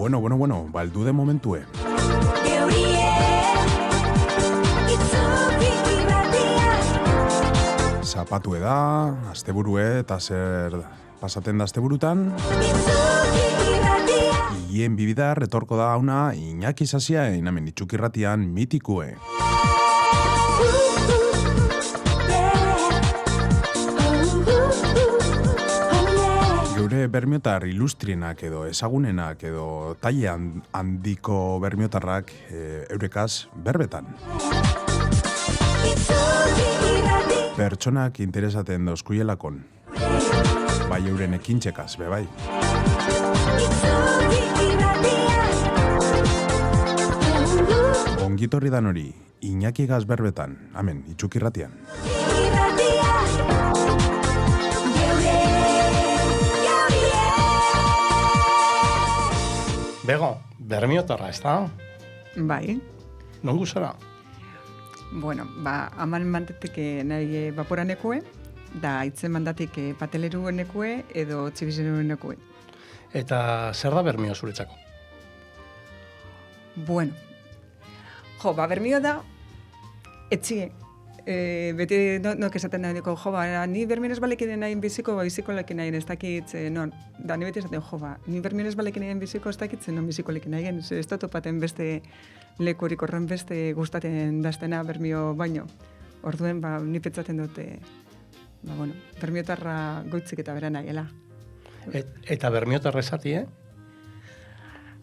Bueno, baldu de momentue. Zapatue da, asteburue, eta zer pasaten da asteburutan. Hien bibida retorko da hauna Iñaki Sasia inamen itxukirratian mitikue. Geure bermiotar ilustrienak edo ezagunenak edo taile handiko bermiotarrak eurekaz berbetan. Pertsonak interesaten dauzkuielakon. Bai euren ekintxekaz, bebai. Ongitorri dan hori, Iñaki Gaz berbetan, amen, itxukirratian. Bego, bermiotarra, ez da? Bai. Nongu zara? Bueno, aman mandatik nahi vaporanekue, da itzen mandatik pateleruenekue edo txibizeruenekue. Eta zer da bermio zuretzako? Bueno, bermio da, etxie. Beti nok esaten nahi diko, ni bermionez balekinen nahi biziko, biziko lekin nahi, ez dakit, da ni beti esaten, ni bermionez balekinen nahi biziko, ez dakit, non biziko lekin nahi, ez da topaten beste lekurik horren beste gustaten daztena bermio baino. Orduen, ni petzaten dute, bermiotarra goitzik eta bera nahiela. Eta bermiotarra esati,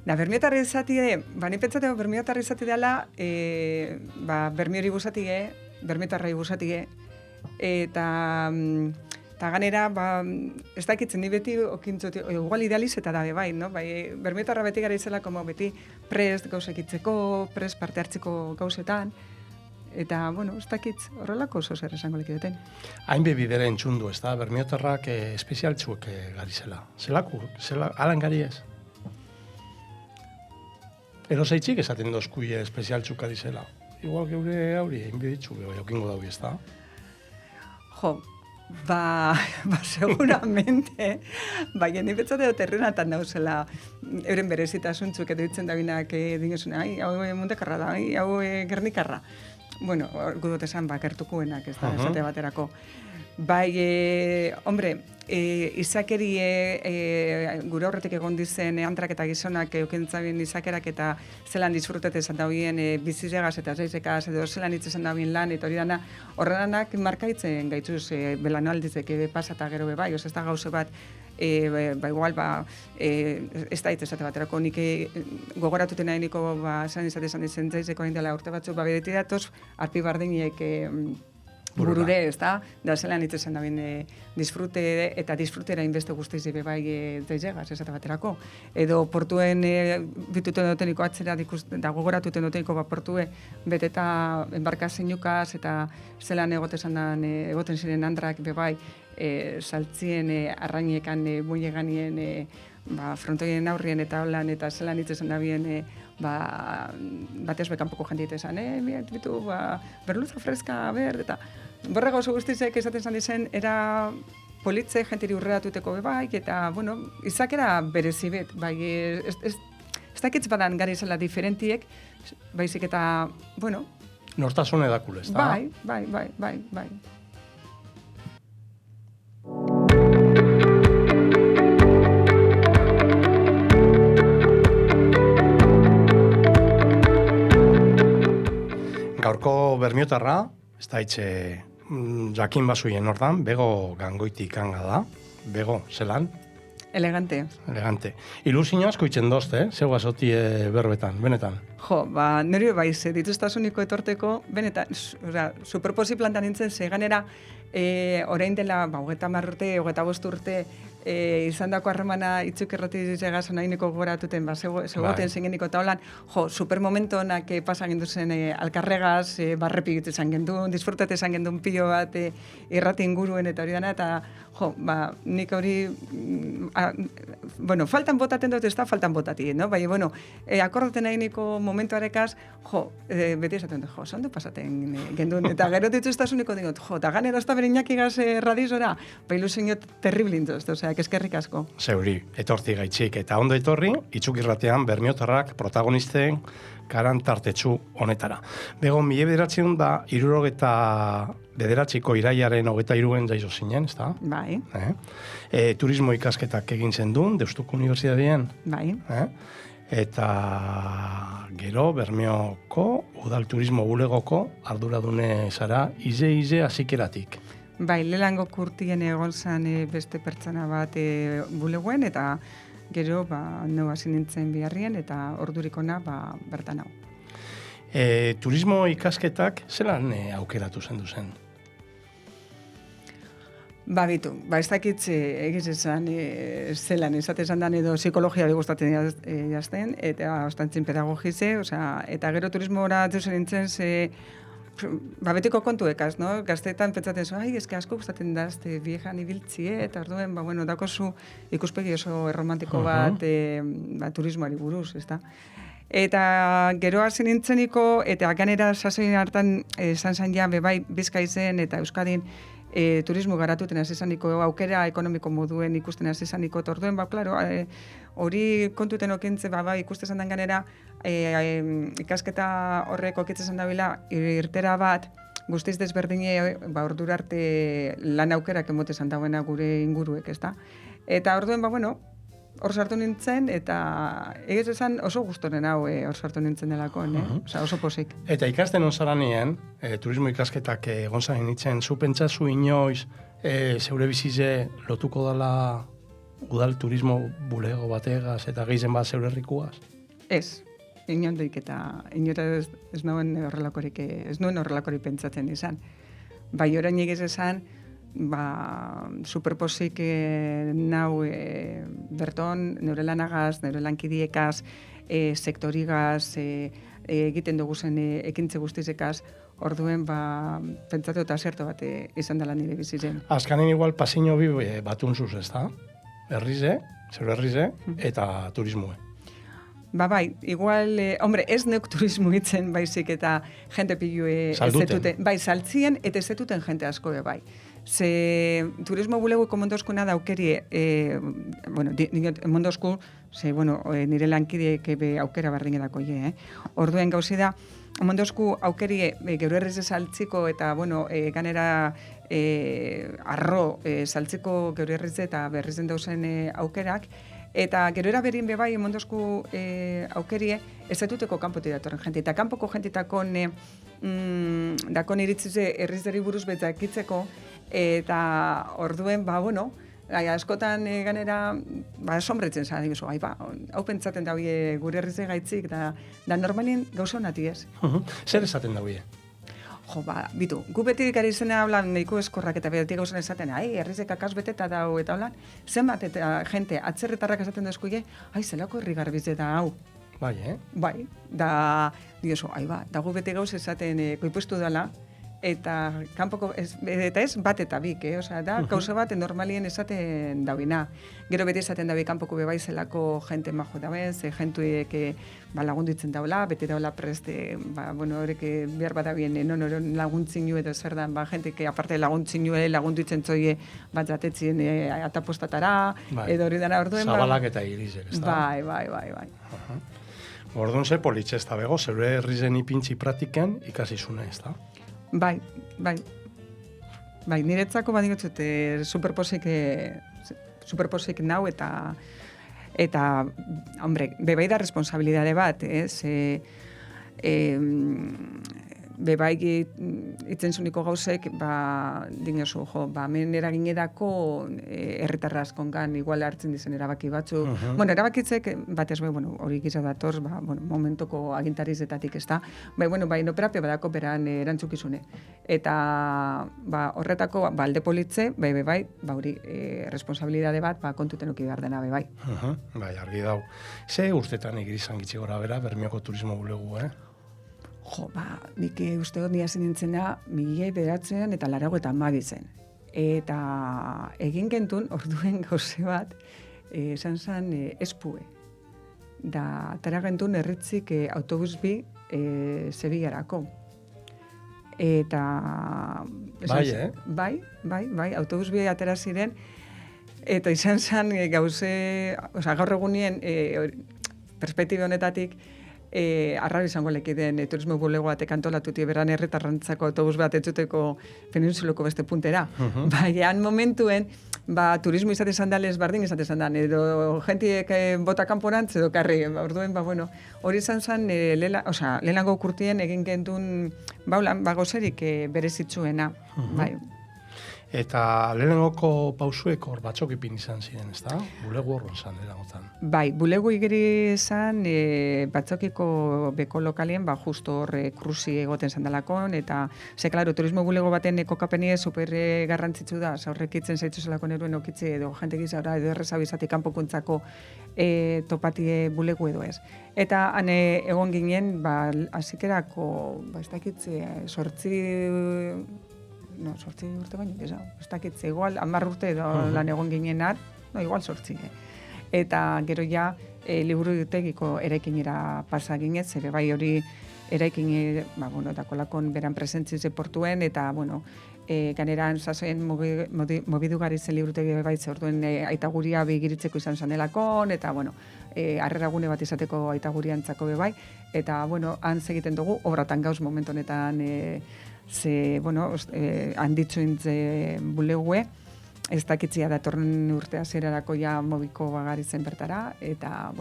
Bermiotarra izati, ni pentsatzen bermiotarra izati dela, bermiori buzatige, bermiotarra buzatige, eta ganera, ez dakitzen, ni beti okintzoti, igual idealiz eta dabe bai, no? Bermiotarra beti gara izela, beti prest gauzekitzeko, prest parte hartzeko gauzetan, eta, ez dakitz, horrelako oso zer esango lekideten. Hainbe bidere entzundu, ez da, bermiotarrak espezialtzuek gari zela. Alan gari ez? Ero zeitzik esaten dozkuie espezialtzuk gari zela. Igual geure hauri, hainbe ditzu, okingo daui, ez da? Seguramente, ni betzate dut errenatan dauzela euren berezitasuntzuk edo ditzen dabinak dingesuna, hau muntekarra da, hau gernikarra. Bueno, gudot esan gertukuenak, ez da, esate baterako. Izakeri gure horretik egon dizen antrak eta gizonak eukentzabien izakerak eta zelan disfrutet esan dauen bizizegaz eta zeizekaz edo zelan itzesan dauen lan eta hori dana horrenak markaitzen gaitzuz belanualdizek pasata gero bebai, ez da gauze bat igual, ez da esate baterako nik gogoratuten nahi niko esan izen zeizeko hain dela urte batzuk bedeti datoz arpi bardiniek burure, ez da zelan itzesan dauen disfrute eta disfrutera inbeste guztiz bai zeizegaz, esate baterako. Edo portuen bituten duteniko atzera da gogoratuten duteniko portue beteta enbarkazeinukaz eta zelan egoten ziren andrak bebai saltzien arrainekan muineganien frontoien aurrien eta holan eta zelan itzesan dabien batez bekanpoko jendiet esan, bitu, berluza freska, eta borrega oso guztizek esaten zan dizen, era politze jentiri urreratuteko bebai, eta, izakera berezibet, ez dakitz badan gari zela diferentiek, baizik eta, nortasun edakul, ez da? Bai. Gaurko bermiotarra, ez da itxe jakin bazuien ordan, bego gangoiti ikanga da. Bego, zelan? Elegante. Ilusio asko itzen dozte, zeu azoti berbetan, benetan? Nire baiz, dituztasuniko etorteko, benetan, superposi plantan nintzen, zeganera, orain dela, 30 urte, 25 urte, izan dako harremana itzuk erratizegazan haineko goratuten, zegoten zingeniko eta holan, supermomento honak pasan genduzen alkarregaz, barrepik izan gendun, disfrutat izan gendun pilo bat irrati inguruen eta hori dana, eta nik hori, faltan botaten dut, ez da faltan botati, no? Akordaten haineko momentuarekaz, beti esaten dut, zondo pasaten gendun, eta gero dituztasuniko dingot, eta ganera ez da berinak igaz radizora, ilusinio terriblintuz, Itzak, eskerrik asko. Zeuri, etorti gaitxik, eta ondo etorri, Itzukirratean bermiotarrak protagonisten karan tartetsu honetara. Bego, 1979ko iraiaren 23 jaizo zinen, ez da? Bai, Turismo ikasketak egin zendun, Deustuko Unibertsitatean. bai. Eta gero Bermeoko Udal Turismo Bulegoko arduradune zara ize hazikeratik. Bai, lelango kurtien egon zan beste pertsona bat buleguen, eta gero neu hasi nintzen biharrien, eta ordurikona bertan hau. Turismo ikasketak zelan aukeratu zen? Bitu, ez dakit egiz esan zelan esan dan edo psikologia gustatzen jazten, eta ostantzin pedagogize, eta gero turismora atzuzen nintzen, betiko kontuekaz, no? Gazteetan pentsaten zu, eske asko gustatzen da, viejan ibiltzie, eta orduen, dakozu ikuspegi oso erromantiko bat turismoari buruz, ezta? Eta gero hasi nintzeniko, eta ganera sasoin hartan esan ja bebai Bizkaizen eta Euskadin turismo garatuten hasi izaniko aukera ekonomiko moduen ikusten hasi izaniko, eta orduen, klaro, hori kontuten okintze, ikusten zandan ganera, ikasketa horrek okitzen zandabila, irtera bat, guztiz desberdine, ordura arte lan aukerak emote zandauena gure inguruek, ezta? Eta orduen, hor sartu nintzen, eta egiz esan oso gustoren hau hor sartu nintzen delako, oso posik. Eta ikasten onzaranean, turismo ikasketak gonzaren nintzen, zu pentsazu inoiz, zeure bizize lotuko dela udal turismo bulego bategaz eta gehizen bat zeure herrikuaz? Ez, inondik eta inora ez nuen horrelakorik pentsatzen izan. Bai, orain egiz esan, superposik nau berton, neure lanagaz, neure lankidiekaz, sektorigaz, egiten dugu zen ekintze guztizekaz, orduen pentsatu eta zerto bat izan dela nire bizitzen. Azkanen igual pasiño bi batunzuz, ez da? Herrize, zeure herrize, eta turismoe. Bai, igual, ez neuk turismo hitzen baizik eta jente pilue Salduten. Bai, saltzien eta ez zetuten jente asko bai. Ze turismo bulegueko mondoskuna daukerie, mondosku, nire lankideek aukera bardin edako Orduen gauzi da, mondosku aukerie geure herrize saltziko eta, ganera arro saltziko geure herrize eta berrizen dauzen aukerak, eta gero eraberin bebai mondosku aukerie ez zetuteko kanpotik datorren jente. Eta kanpoko jentetakon dakon iritzize herrizderi buruz betakitzeko, eta orduen, askotan ganera, somretzen zara, hau pentsaten da gure herrize gaitzik, da normalien gauza honati ez. Zer esaten da Bitu, gu beti gari izena hablan nahiko eskorrak eta beti gauzan esaten, herrizek akaz beteta dau eta hablan, zenbat eta jente atzerretarrak esaten dezkuie, zelako herri garbiz eta hau. Bai, Bai, da gu beti gauz esaten koipuestu dela, eta kanpoko, eta ez bat eta bik, da gauza bat normalien esaten dauina. Gero beti esaten dabi kanpoko bebai zelako jente majo dauen, ze jentuek lagunditzen daula, beti daula preste, horrek behar bat dabien non laguntzinu edo zer dan, jentek aparte laguntzinu lagunditzen zoie bat jatetzien atapostatara, edo hori dara orduen. Zabalak eta irizek, ez da? Bai. Orduan ze politxe ez da bego, zeure herrizen ipintzi pratiken ikasizune, ez da? Bai, niretzako badingotzut superposik nau eta hombre, bebai da responsabilidade bat, bebai itzen zuniko gauzek, dingozu, hemen eragin edako herritarra askongan igual hartzen dizen erabaki batzu. Erabakitzek, batez hori giza dator, momentoko agintarizetatik ez da. Inoperapia badako beran erantzukizune. Eta horretako alde politze, hori responsabilidade bat kontuten uki behar dena, bai. Argi dau. Ze urtetan egirizan gitzi gora bera, Bermeoko turismo bulegu, Nik uste dut nia zinintzena 1900 eta 1982 Eta egin gentun, orduen gauze bat, esan zen espue. Da, tara gentun erritzik autobus bi Sevillarako. Eta... Bai, Bai, autobus bi atera ziren, Eta izan zen gaur egunien perspektiba honetatik arraro izango lekiden turismo bulego batek antolatuti beran herritarrantzako autobus bat etzuteko penintsuloko beste puntera. Baina momentuen, turismo izate sandales bardin izate sandan, edo jentiek bota kanporantz edo karri. Orduen, hori izan zen lehenango kurtien egin gendun bagozerik berezitzuena. Bai. Eta lehenengoko pausuek hor batzokipin izan ziren, ez da? Bulegu horren zan, lehenengotan. Bai, bulegu igeri izan batzokiko beko lokalien, justo hor kruzi egoten zandalakon, eta, klaro, turismo bulego baten kokapenie super garrantzitsu da, horrekitzen zaitzu zelako neruen okitzi, edo jente gizara, edo errezau izatik kanpokuntzako topatie bulegu edo ez. Eta han egon ginen, azikerako, ez dakitze, sortzi urte baino, ez dakitze, igual, 10 urte edo lan egon ginenar, igual 8. Eta gero ja, liburutegiko eraikinera pasa ginez, ere bai hori eraikin, dakolakon beran presentzize portuen, eta, ganeran sasoen mobidugari zen liburutegi baitze orduen aitaguria begiritzeko izan zanelakon, eta, harreragune bat izateko aitaguriantzako bebai, eta, han segiten dugu, obratan gauz momentu honetan, handitzuin bulegue, ez dakitzia datorren urte hasierarako ja mobiko bagari zen bertara, eta,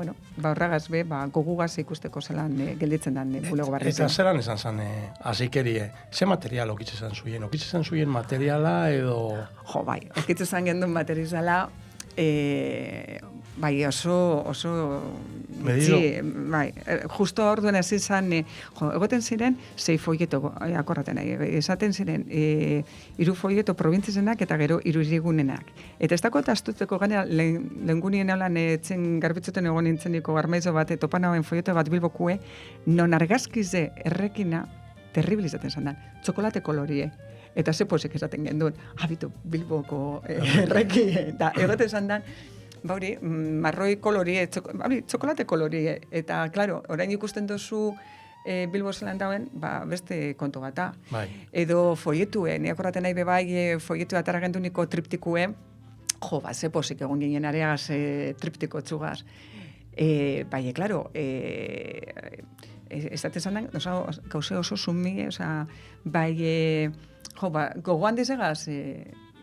horregaz be, gogugaz ikusteko zelan gelditzen den bulego barri zen. Eta zelan esan zen, azikerie, ze material okitzen zuien? Okitzen zuien materiala edo... Jo, bai, okitzen gendun materiala, bai, oso bai, justo orduen hasi zen, egoten ziren 6 folleto akorraten nahi, esaten ziren 3 folleto probintzizenak eta gero 3 hirigunenak. Eta ez dako astuteko ganea lehengunien holan etzen garbitzuten egon nintzeniko garmaizo bat, topan hauen folleto bat bilbokue, non argazkize errekina terribilizaten zen da, txokolate kolorie. Eta ze posik esaten genduen, habitu Bilboko erreki, eta egoten zandan, marroi kolorie, txokolate kolorie, eta, klaro, orain ikusten duzu Bilbo zelan dauen, beste kontu bata. Bai. Edo folletue, niak horreten nahi bebai, folletu atara genduniko triptikue, ze posik egon ginen areagaz triptiko txugaz. Bai, klaro, ez dut esan gauze oso sumi, bai, gogoan dizegaz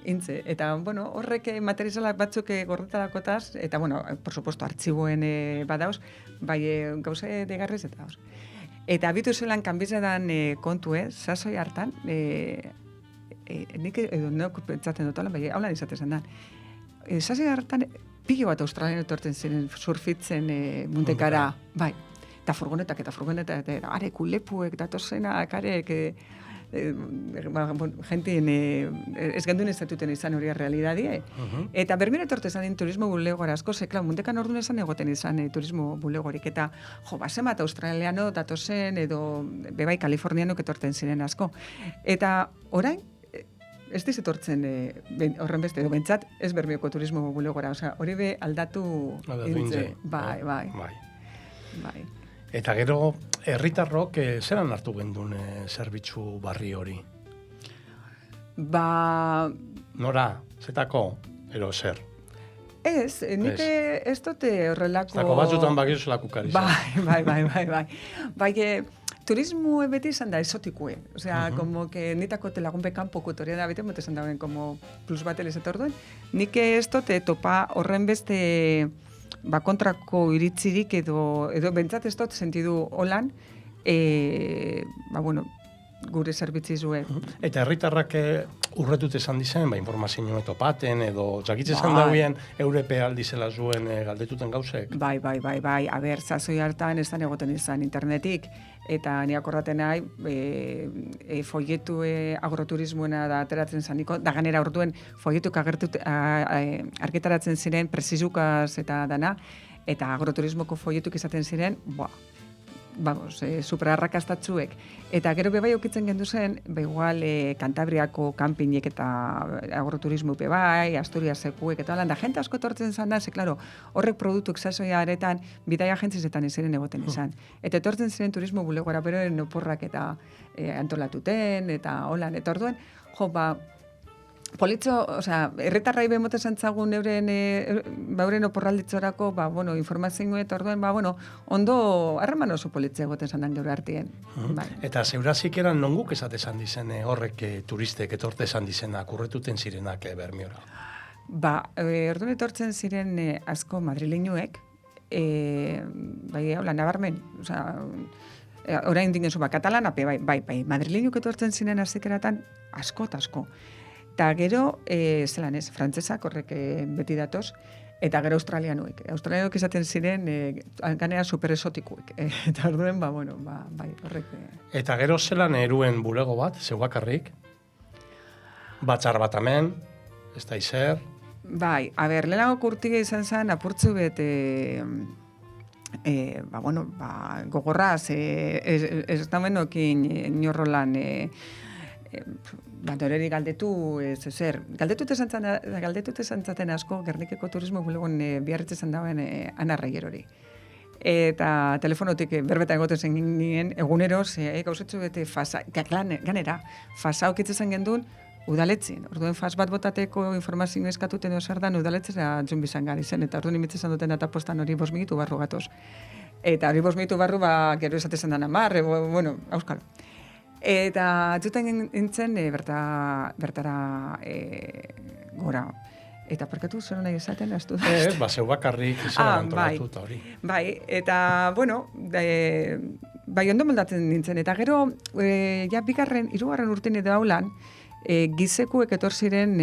intze. Eta, horrek materialak batzuk gordetarakotaz, eta, por supuesto, artxiboen badauz, bai, gauze degarrez eta dauz. Eta abitu zelan kanbizetan kontue, sasoi hartan, nik edo neok pentsatzen dut, bai, haulan izatezen da. Sasoi hartan, pilo bat australian etortzen ziren surfitzen muntekara, bai. Eta furgonetak, are kulepuek, datozenak, arek, jentien ez gendun ez datuten izan hori realidadie. Eta bermira etorte zan turismo bulegora asko, klar, mundekan ordun esan egoten izan turismo bulegorik, eta basemat australiano datozen edo bebai kalifornianok etorten ziren asko. Eta orain, ez diz etortzen horren beste, edo bentsat ez bermioko turismo bulegora, hori be aldatu intze. Bai. Eta gero, herritarrok zelan hartu gendun zerbitzu barri hori? Nora, zetako, ero zer? Ez, nik ez dute horrelako... Zako batzutan bakizu lakukari zen. Bai. Bai, turismo beti izan da esotikue. Osea, como que nitako telagunpe kanpo kutoria da bete, mote izan dauen como plus bat elizet orduen. Nik ez dute topa horren beste... kontrako iritzirik edo bentsat ez dut sentidu holan, gure zerbitzizue. Eta herritarrak urretut esan dizen, informazioa topaten, edo jakitze esan dauen Europe aldizela zuen galdetuten gauzek? Bai. Aber, zazoi hartan ez da egoten izan internetik, eta niak horreten nahi, folletu agroturismoena da ateratzen zaniko, da ganera orduen folletuk argitaratzen ziren presizukaz eta dana, eta agroturismoko folletuk izaten ziren, super arrakastatzuek. Eta gero bebai okitzen gendu zen, igual Kantabriako kanpinek eta agroturismo bebai, Asturiasekuek eta da jente asko etortzen zan da, klaro, horrek produktuk sasoia aretan bidai agentzizetan eziren egoten izan. Eta etortzen ziren turismo bulegora, beroen oporrak eta antolatuten, eta holan, eta orduen, Politxo, osea, herritarrai bemote zantzagun euren oporralditzorako, informazioa eta orduen, ondo harreman oso politxe egoten zandan geure artien. Bai. Eta zeurazik eran nonguk esate zan dizen horrek turistek etorte zan dizenak, urretuten zirenak Bermiora? Orduan etortzen ziren asko madrileñuek, nabarmen, osea, orain dingezu, katalana, bai, madrileñuk etortzen ziren azikeratan asko. Eta gero, frantzesak horrek beti datoz, eta gero australianuek. Australianuek izaten ziren, ganea superesotikuek. Eta orduen, bai, horrek. Eta gero zelan eruen bulego bat, zeugakarrik? Batzar bat hemen, ez da izer? Bai, lehenago kurtige izan zen, apurtzu gogorraz, ez da menokin inorrolan, doreri galdetu, galdetu ezantzaten asko, Gernikeko turismo bulegon biarritzen dauen Ana Raierori. Eta telefonotik berbetan egoten zen ginen, egunero, gauzetzu bete ganera, fasa okitzen gendun, udaletzin. Orduen fas bat botateko informazio eskatuten zer dan udaletzera entzun bizan gari zen, eta orduan imitzen duten eta postan hori 5 minutu barru gatoz. Eta hori 5 minutu barru, gero esatezen dan 10, auskalo. Eta zuten nintzen bertara gora. Eta parkatu zer nahi esaten, astu da? Zeu bakarrik izan antolatu eta hori. Bai, eta, ondo moldatzen nintzen. Eta gero, hirugarren urtean edo haulan, gizekuek etor ziren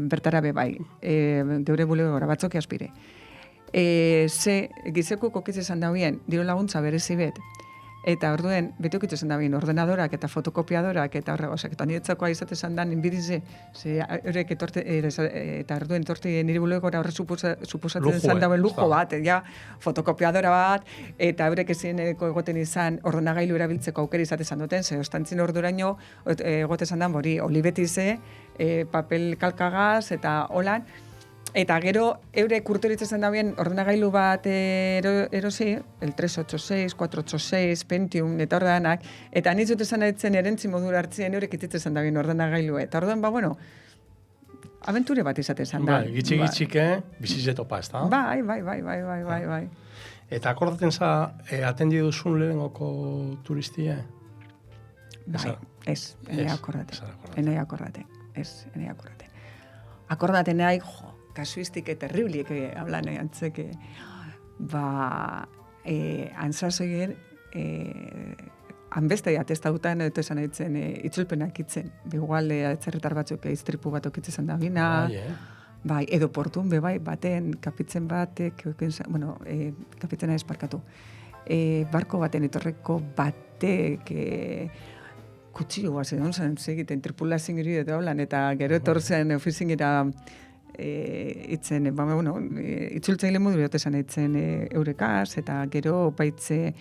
bertara bai, geure bulegora batzok aspire. Gizekuek okiz esan dauen, diru laguntza berezi bet, eta orduen, beti okiz esan dauen ordenadorak eta fotokopiadorak eta horregozak, eta niretzakoa izate esan dan, inbidize, horrek eta orduen etorti nire bulegora horre suposatzen esan dauen lujo bat, fotokopiadora bat, eta horrek ezin egoten izan ordenagailu erabiltzeko aukera izate esan duten, ze ostantzin orduraino egote esan dan, olibetize, papel kalkagaz eta holan, eta gero, eurek urteritzen dauen ordenagailu bat erosi, el 386, 486, Pentium, eta ordenak, eta nitzut esan ditzen erentzi modura hartzien eurek itzitzen dauen ordenagailu. Eta orduan, abenture bat izate esan da. Gitxike, bizize topa, ez da? Bai. Eta akordaten za, atendi duzun lehenengoko turistie? Bai, ez, enei akordaten. Akordaten nahi, kasuistike terribliek hablan antzeke, antzazoien, hanbeste atestautan eta esan ditzen itzulpenak itzen. Igual atzerritar batzuk iztripu bat okitzen da bina. Bai, edo portun bai, baten kapitzen batek, kapitzena esparkatu. Barko baten etorreko batek kutsillo bat zedon zen segiten tripulazin giri eta hablan, eta gero etorzen ofizingira itzen, itzultzaile modu esan itzen eurekaz, eta gero baitze,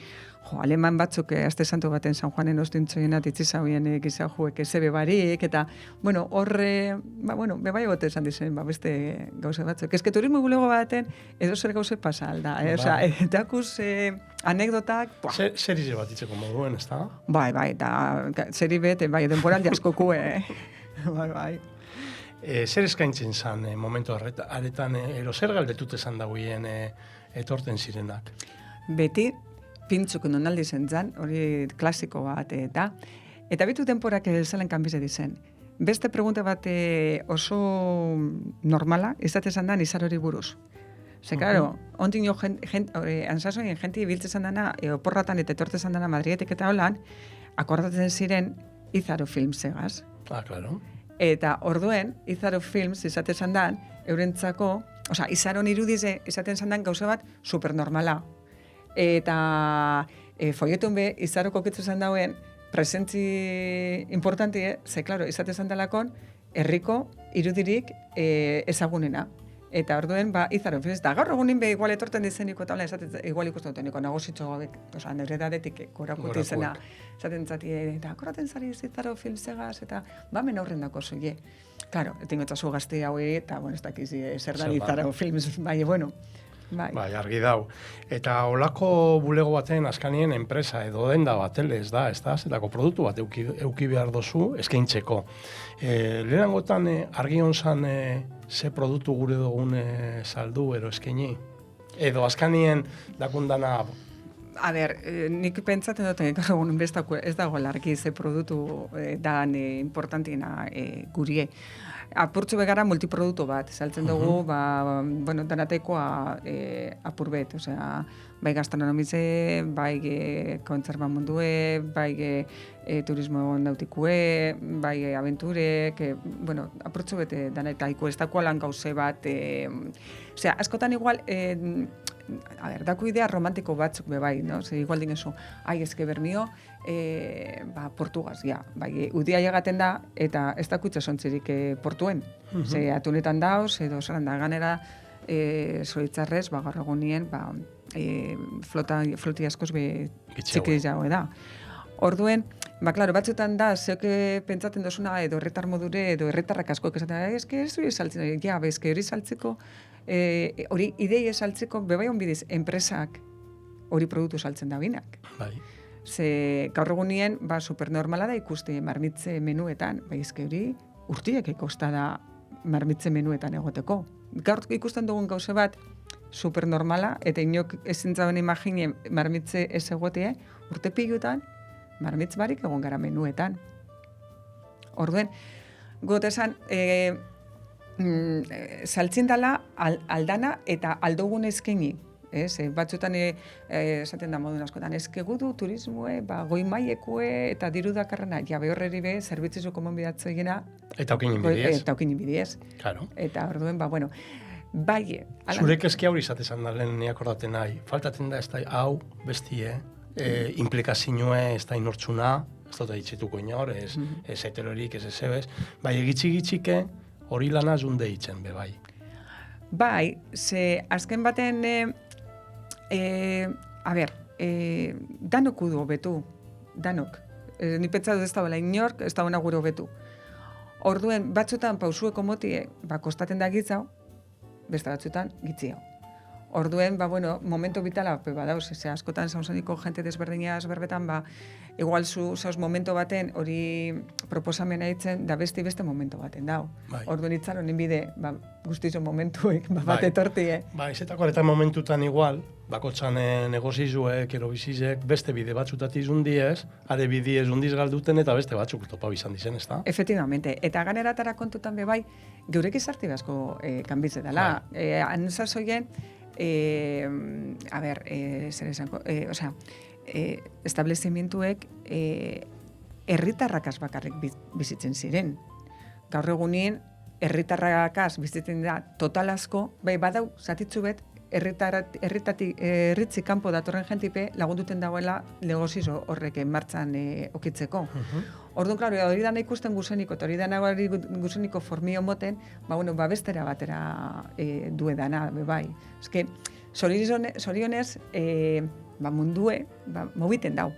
aleman batzuk aste santu baten San Juanen ostintzoienat itzizauien gizajuek ezebe barik, eta, horre, bebai egote esan dizen, beste gauze batzuk. Ez que turismo bulego baten, edo zer gauze pasa alda, eta akuz anekdotak... Serize bat itzeko moduen, ez da? Bai, eta seri bet, denporaldi askokue, bai. Zer eskaintzen zan momentu aretan, zer galdetute zan dagoien etorten zirenak? Beti, pintzuk nonaldi zen zan, hori klasiko bat eta bitu temporak zelen kanbize dizen. Beste pregunta bat oso normala, izate zan da izar hori buruz. Ze, claro, ontin jo, antzazoien jenti biltze zan dana, oporratan eta etorte zan dana Madrietek eta holan, akordatzen ziren Izaro Films egaz. Claro. Eta orduen, Izaro Films izate zan dan, eurentzako, Izaron irudize izaten zan dan gauza bat supernormala. Eta folletun be, Izaroko kitzu zan dauen, presentzi importanti, ze, klaro, izate zan dalakon, herriko irudirik ezagunena. Eta orduen, Izaro Films, da gaur egunin be igual etorten dizeniko, eta igual ikusten duteniko, nagositxo gabek, nire dadetik korakuti izena, esaten zati, eta akoraten zari Izaro Films egaz, eta men aurren dako zuie. Claro, etingo etzazu gazte haue, eta, ez dakiz, zer da Izaro Films, Bai, argi dau. Eta olako bulego baten askanien enpresa edo denda bat ez da, zelako produktu bat euki behar dozu eskaintzeko. Lehenangotan argi honzan ze produktu gure dugun saldu ero eskaini? Edo askanien dakundana... A ber, nik pentsatzen dut, gaur egun ez dago larki ze produktu dan importantina gurie. Apurtzu begara multiproduktu bat, saltzen dugu, danatekoa apurbet, osea, bai gastronomize, bai kontserba mundue, bai turismo nautikue, bai aventurek, apurtzu bete danetaiko, ez dakoa lan gauze bat, osea, askotan igual, dako idea romantiko batzuk bebai, no? Ze igual dingezu, eske bermio, Portugaz, bai, udia llegaten da, eta ez dakutza sontzirik portuen. Ze atunetan dauz, edo zelan da, ganera, zoritzarrez, gaur egunien, floti askoz txiki jau da. Orduen, klaro, batzutan da, zeuke pentsatzen dozuna, edo erretar modure, edo erretarrak asko, eske ez hori saltzen, eske hori saltzeko, hori idei saltzeko, bebai onbidiz, enpresak hori produktu saltzen da binak. Bai. Ze gaur egunien, supernormala da ikuste marmitze menuetan, eske hori urtiek ekosta da marmitze menuetan egoteko. Gaur ikusten dugun gauze bat, supernormala, eta inok ezin zaben imagine marmitze ez egotea, urte pilutan, marmitz barik egon gara menuetan. Orduen, gotesan, saltzen dela aldana eta aldogun eskaini. Batzutan esaten da modun askotan, gudu turismoe, goi maiekue eta diru dakarrena, horreri be, zerbitzizu komon bidatzu egina. Eta okinin bidiez. Eta okinin bidiez. Claro. Eta orduen, bai. Zurek eski hori izatezan da lehen niak ordaten nahi. Faltaten da ez da hau bestie, implikazioe ez da inortzuna, ez da ditzetuko inor, ez heterorik, ez ezebez. Bai, egitxike hori lana zunde itzen, be bai. Bai, ze azken baten, danok udu hobetu, danok. Ni pentsatu ez da bela inork, ez da gure hobetu. Orduen, batzutan pausueko motie, kostaten da gitzau, beste batzutan gitzio. Orduen, momento vitala, badauz, askotan zauzaniko jente desberdinaz berbetan, igual zauz momento baten hori proposamena itzen, da beste momento baten dau. Orduen itzan honen bide, guztizo momentuek, bat etortie. Izetako eta momentutan igual, bakotxan negozizuek, erobizizek, beste bide batzutati izundiez, are bidiez undiz galduten eta beste batzuk topa bizan dizen, ez da? Efectivamente, eta ganeratara kontutan bebai, geurek izarti bezko kanbitze dela. Anezazoien, zer esanko, establezimientuek herritarrakaz bakarrik bizitzen ziren. Gaur egunien, herritarrakaz bizitzen da total asko, badau, zatitzu bet, herritzi kanpo datorren jentipe lagunduten dagoela negozizo horrek martxan okitzeko. Orduan, klaro, hori dana ikusten guzeniko, eta hori dana guzeniko formio moten, bestera batera duedana, bai. Eske, zorionez, mundue, mobiten dau.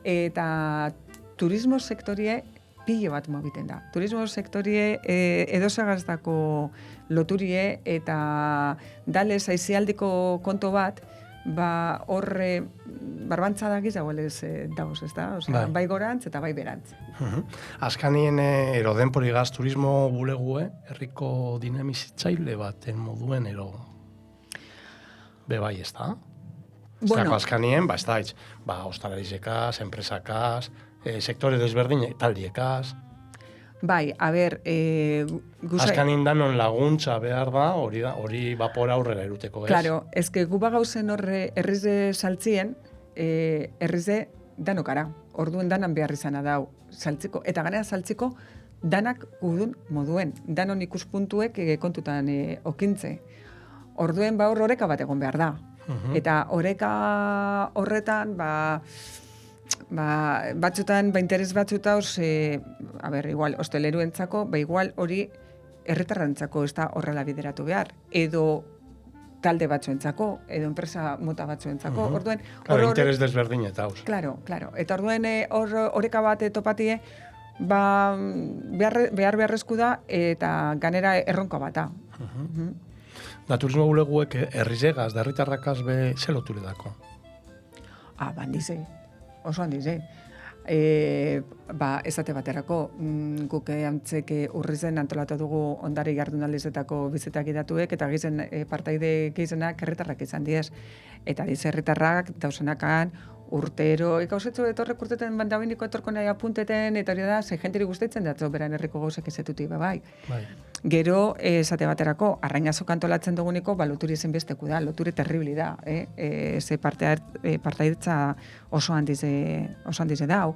Eta turismo sektorie pilo bat mobiten da. Turismo sektorie edosagazdako loturie eta dale zaizialdiko konto bat, horre barbantza da gizagoelez dauz, ez da? Bai gorantz eta bai berantz. Azkanien erodenporigaz turismo bulegue, herriko dinamizitzaile baten moduen ero bebai, ez da? Zerako azkanien, ez da, ostalarizekaz, enpresakaz, sektore desberdin, taldiekaz. Bai, azkanin danon laguntza behar da, hori vapora aurrera eruteko, ez? Claro, ezke gu bagauzen horre errize saltzien, errize danokara. Orduen danan behar izana dau saltziko. Eta ganera saltziko danak udun moduen. Danon ikuspuntuek kontutan okintze. Orduen horreka bat egon behar da. Eta horreka horretan, batzutan, interes batzuta, igual, hosteleruentzako, igual hori herritarrentzako ez da horrela bideratu behar. Edo talde batzuentzako, edo enpresa mota batzuentzako. Orduen, interes desberdin eta hauz. Claro. Eta orduen horreka bat topatie, beharrezku da, eta ganera erronka bata. Da turismo buleguek herrizegaz, da herritarrakaz be ze loture dako? Handize, oso handize. Ezate baterako, guk antzek urrizen antolatu dugu ondare jardunaldizetako bizitak idatuek, eta gizen partaide gizenak herritarrak izan diez. Eta diz herritarrak dauzenakan urtero, ikausetzu etorrek urteten bandabiniko etorko nahi apunteten, eta hori da, ze jentiri guztaitzen datzo beran herriko gauzak izetuti, bai. Gero, esate baterako, arrainazok antolatzen duguniko, loturi zen besteku da, loturi terribili da, ze partaidetza oso handize dau.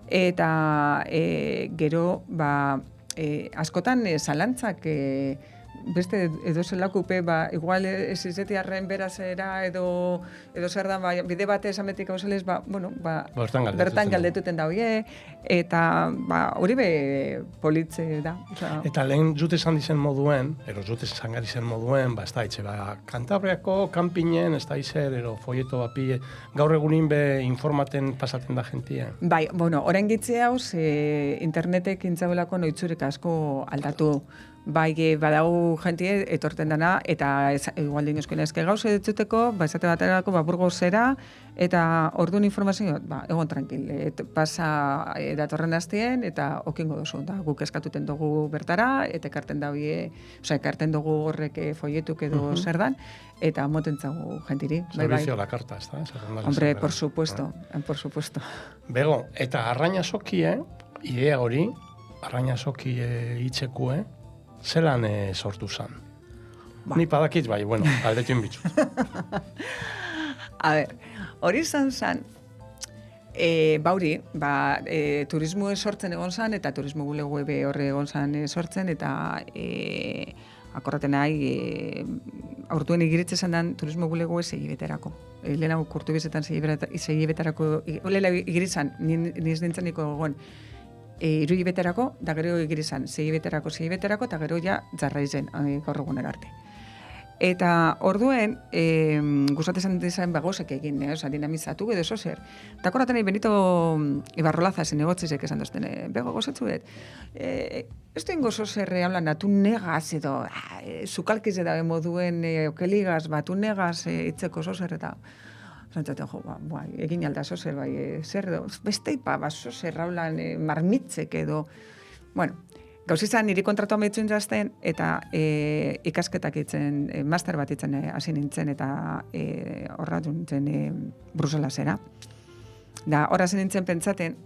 Eta gero, askotan zalantzak, beste edo zelakupe, igual ez izetiarren berazera edo zer da, bide bate esametik hauzelez, bertan galdetuten da hoie, eta hori be politze da. Eta lehen jute esan dizen moduen, jute esan gari zen moduen, ez da itxe, Kantabriako, kanpinen, ez da izer, folleto bapi, gaur egunin be informaten pasaten da jentia. Orain gitze hau, internetek intzabelako noitzurik asko aldatu. Badau jentie etorten dana, eta igual dinozkoen ezke gauze ditzuteko, esate baterako burgo zera, eta orduan informazio, egon tranquil, pasa datorren hastien, eta okingo duzu, da guk eskatuten dugu bertara, eta ekarten dugu horrek folletuk edo zer dan, eta motentzagu jentiri. Servizio la carta, ez da? Hombre, por supuesto. Bego, eta arrainazokie, idea hori, arrainazokie hitzekue, zelan sortu zan? Ni padakit bai, aldetu inbitzu. Hori zan, turismo sortzen egon zan, eta turismo bulegu horre egon zan sortzen, eta akorraten nahi, aurtuen igiritze zan dan turismo bulegu segi beterako. Lehena kurtu bizetan segi beterako, lehena igiritzan, niz nintzen egon, irui beterako, da gero egirizan, segi beterako, eta gero ja jarraizen gaur eguner arte. Eta orduen, guztatezan dizan bagozek egin, dinamizatu edo zo zer. Eta korraten Benito Ibarrolaza zen egotzizek esan dozten, bego gozatzuet, ez duen gozo zer hablan, tu negaz edo, zukalkiz edo moduen okeligaz, tu negaz itzeko zo zer eta zantzaten, egin alda zozer, zer edo, beste ipa, zozer raulan marmitzek edo, gauzizan niri kontratu amaitzen jazten, eta ikasketak itzen, master bat itzen hasi nintzen, eta horra nintzen Bruselasera. Da, horra zen nintzen pentsaten,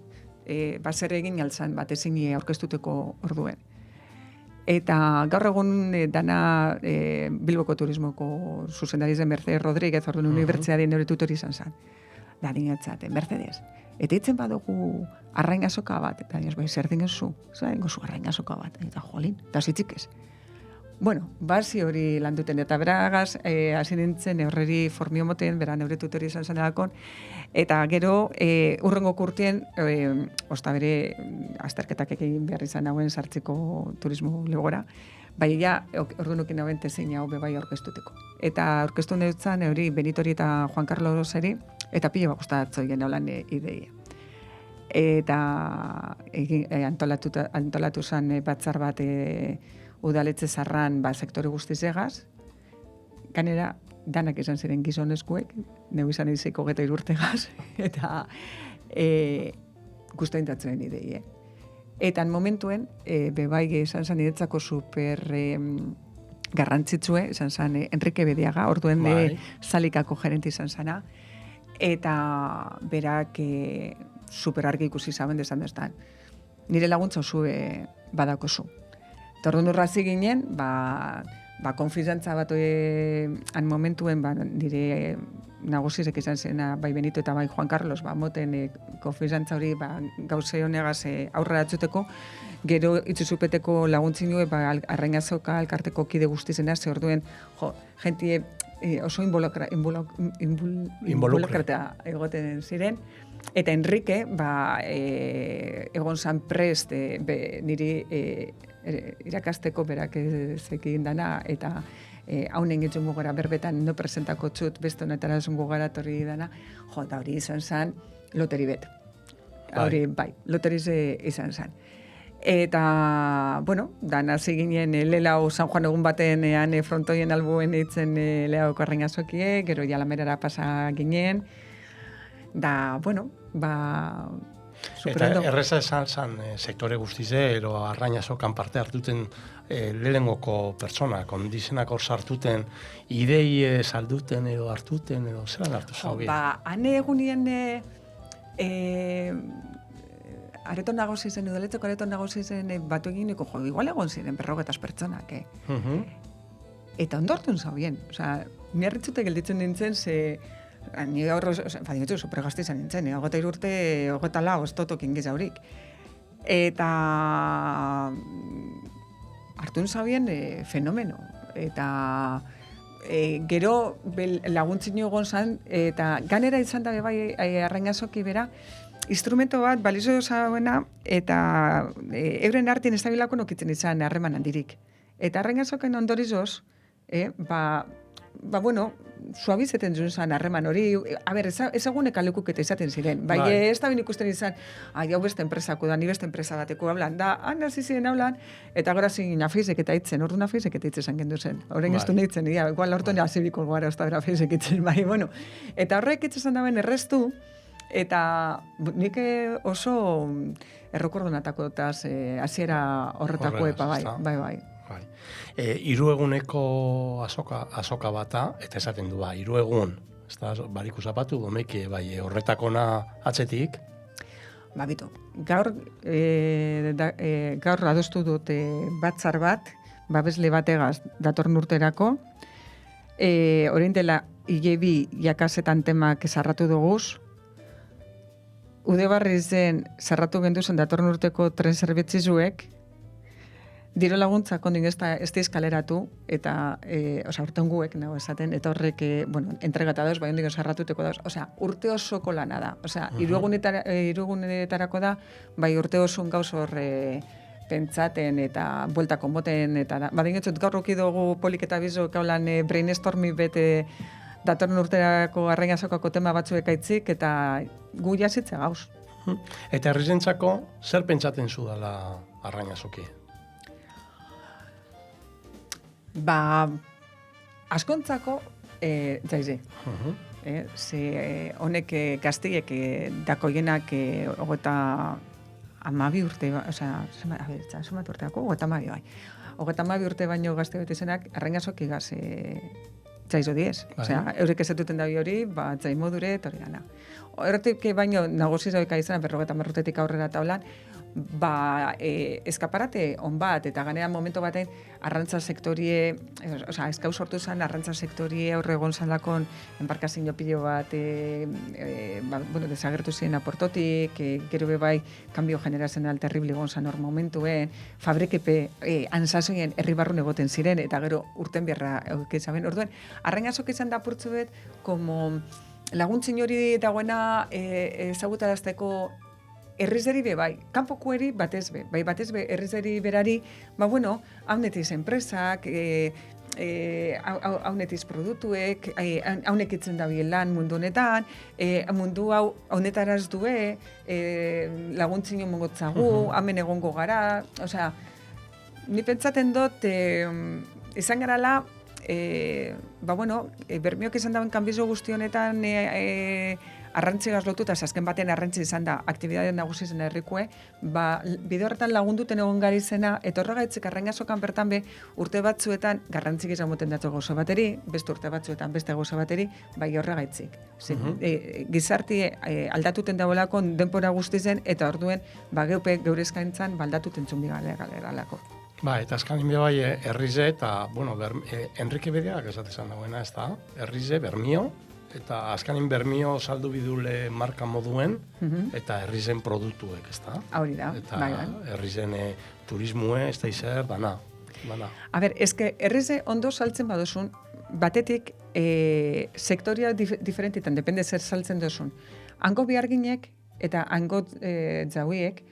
zer egin altzan bat ezin aurkeztuteko orduen. Eta gaur egun dana Bilboko turismoko zuzendari zen Mercedes Rodríguez, orduan unibertsiadien neure tutori izan zen. Da, dinatzaten, Mercedes. Eta itzen badugu arrainazoka bat, eta zer dingezu, zer dingezu arrainazoka bat, eta jolin, eta zitzik ez. Basi hori lan duten, eta beragaz, hasi nintzen, horreri formio moten, bera neure tutori izan zenakon, eta gero, urrengo kurtien, osta bere, azterketak egin behar izan hauen sartzeko turismo legora, bai, ordunukin hauen tezein hau bebai aurkeztuteko. Eta aurkeztu nehutzen, hori Benitori eta Juan Carloseri, eta pilo bakustatzo egin holan ideia. Eta antolatu zen batzar bat udaletze zarran sektore guztizegaz, ganera danak izan ziren gizonezkuek, neu izan izeko 23 urtegaz, eta guztaintatzen ideie. Eta momentuen, bebai izan zen iretzako super garrantzitsue, izan zen Enrique Bediaga, orduen Zalikako gerente izan zena, eta berak super argi ikusi zaben desan destan. Nire laguntza osue badakozu. Eta orduan urrazi ginen, konfidantza bat han momentuen, nire nagusizek izan zena, bai Benito eta bai Juan Carlos, moten konfidantza hori gauze honegaz aurrera atzuteko, gero itzuzupeteko laguntzin nue, arrainazoka elkarteko kide guztizena, ze orduen, jentie oso involukratea egoten ziren, eta Enrique, egon zan prest, niri irakasteko berak zekin dana, eta haunen gitzungo gara berbetan no presentako txut beste honetara zungo gara torri dana, eta hori izan zen loteri bet. Hori, loteriz izan zen. Eta, bueno, dan hasi ginen lelau San Juan egun baten frontoien albuen eitzen lehaoko arrainazokie, gero jalamerara pasa ginen, da, bueno, Eta erreza esan sektore guztize, ero arrainazokan parte hartuten lehenengoko pertsona, kondizenak hor sartuten, idei salduten edo hartuten, edo zelan hartu zaubien? Hane egunien areton nagozi zen, udaletzeko areton nagozi zen batu egineko, igual egon ziren 40 pertsonak, Eta ondortun zaubien, ni harritzute gelditzen nintzen, ni gaur, ditu, supergazte izan nintzen, 23 urte, 24 ostotokin gizaurik. Eta hartun zaubien fenomeno. Eta gero laguntzin egon zan, eta ganera izan da bai arrainazoki bera, instrumento bat balizo zauena, eta euren artien estabilako nokitzen izan harreman handirik. Eta arrainazoken ondorizoz, bueno, suabizeten zuen zan harreman hori, ezagunek alekuketa izaten ziren. Bai, ez da bin ikusten izan, hau beste enpresako da, ni beste enpresa bateko hablan, da, han hasi ziren hablan, eta gora zin afeizek eta itzen, orduan afeizek eta itzen gendu zen. Horren ez du nahitzen, igual horton azibiko gara, ez da bera afeizek itzen, bai, bueno. Eta horrek itzen daben erreztu, eta nik oso errokordonatako eta hasiera horretako epa, bai. Hiru eguneko azoka bata, eta esaten du, hiru egun, ez da, bariku zapatu, domeki, bai, horretakona atzetik? Bitu, gaur adostu dut batzar bat, babesle bategaz datorn urterako, orain dela hilebi jakasetan temak zarratu duguz, Udebarri zen zarratu genduzen datorn urteko tren zerbitzizuek, Diro laguntza kondin ez da eskaleratu, eta, urte onguek, nago esaten, eta horrek, entregata dauz, bai ondik sarratuteko dauz, urte osoko lana da. Hirugunetarako da, bai urte osun gauz hor pentsaten eta bueltako moten, eta badin etzut gaur dugu polik eta bizo kaulan brainstormi bete datorren urterako arrainazokako tema batzuek aitzik, eta gu jasitze gauz. Eta herrizentzako, zer pentsaten zu dela arrainazoki? Askontzako, jaize. Honek gaztiek dakoienak 32 urte, sumat urteako, 32 bai. 32 urte baino gazte bete zenak, arrainazoki gaz jaizo diez. Eurek ezetuten da hori, jai modure, eta hori gana. Horretik baino, nagoziz dauk izan, 50 urtetik aurrera taulan, eskaparate on bat, eta ganera momento baten arrantza sektorie, eskau sortu zen arrantza sektorie aurre egon zalakon enbarkazio pilo bat, desagertu ziren aportotik, gero bebai, kambio generazional terrible egon zan hor momentuen, fabrikepe ansazoien herri barrun egoten ziren, eta gero urten beharra eukizaben. Orduen, arrainazok izan da apurtzu bet, como laguntzin hori dagoena ezagutarazteko errizeri be bai, kanpoko eri batez be, errizeri berari, haunetiz enpresak, haunetiz produktuek, haunekitzen da lan mundu honetan, mundu hau haunetaraz due, laguntzin mongotzagu, hamen egongo gara, ni pentsaten dut, izan garala, bermiok izan dauen kanbizo guzti honetan arrantzigaz lotuta, azken batean arrantzi izan da aktibidadean nagusi zen herrikue, bide horretan lagunduten egon gari zena, eta horregaitzik arrainazokan bertan be, urte batzuetan garrantzik izan moten datu gauza bateri, beste urte batzuetan beste gauza bateri, bai horregaitzik. Gizarti aldatuten dagoelako denpora guzti zen, eta orduen geupe geure eskaintzan baldatuten zumbi galeralako. Eta azkanin bai Errize eta, Enrique Bedeak esatezan dagoena, ez da? Errize, Bermio, eta azkanin Bermio saldu bidule marka moduen, eta Errizen produktuek, ez da? Hori da, eta Errizen turismue, ez da izer, dana. Eske Errize ondo saltzen badozun, batetik sektoria diferentitan, depende zer saltzen dozun. Hango biharginek eta hango jauiek,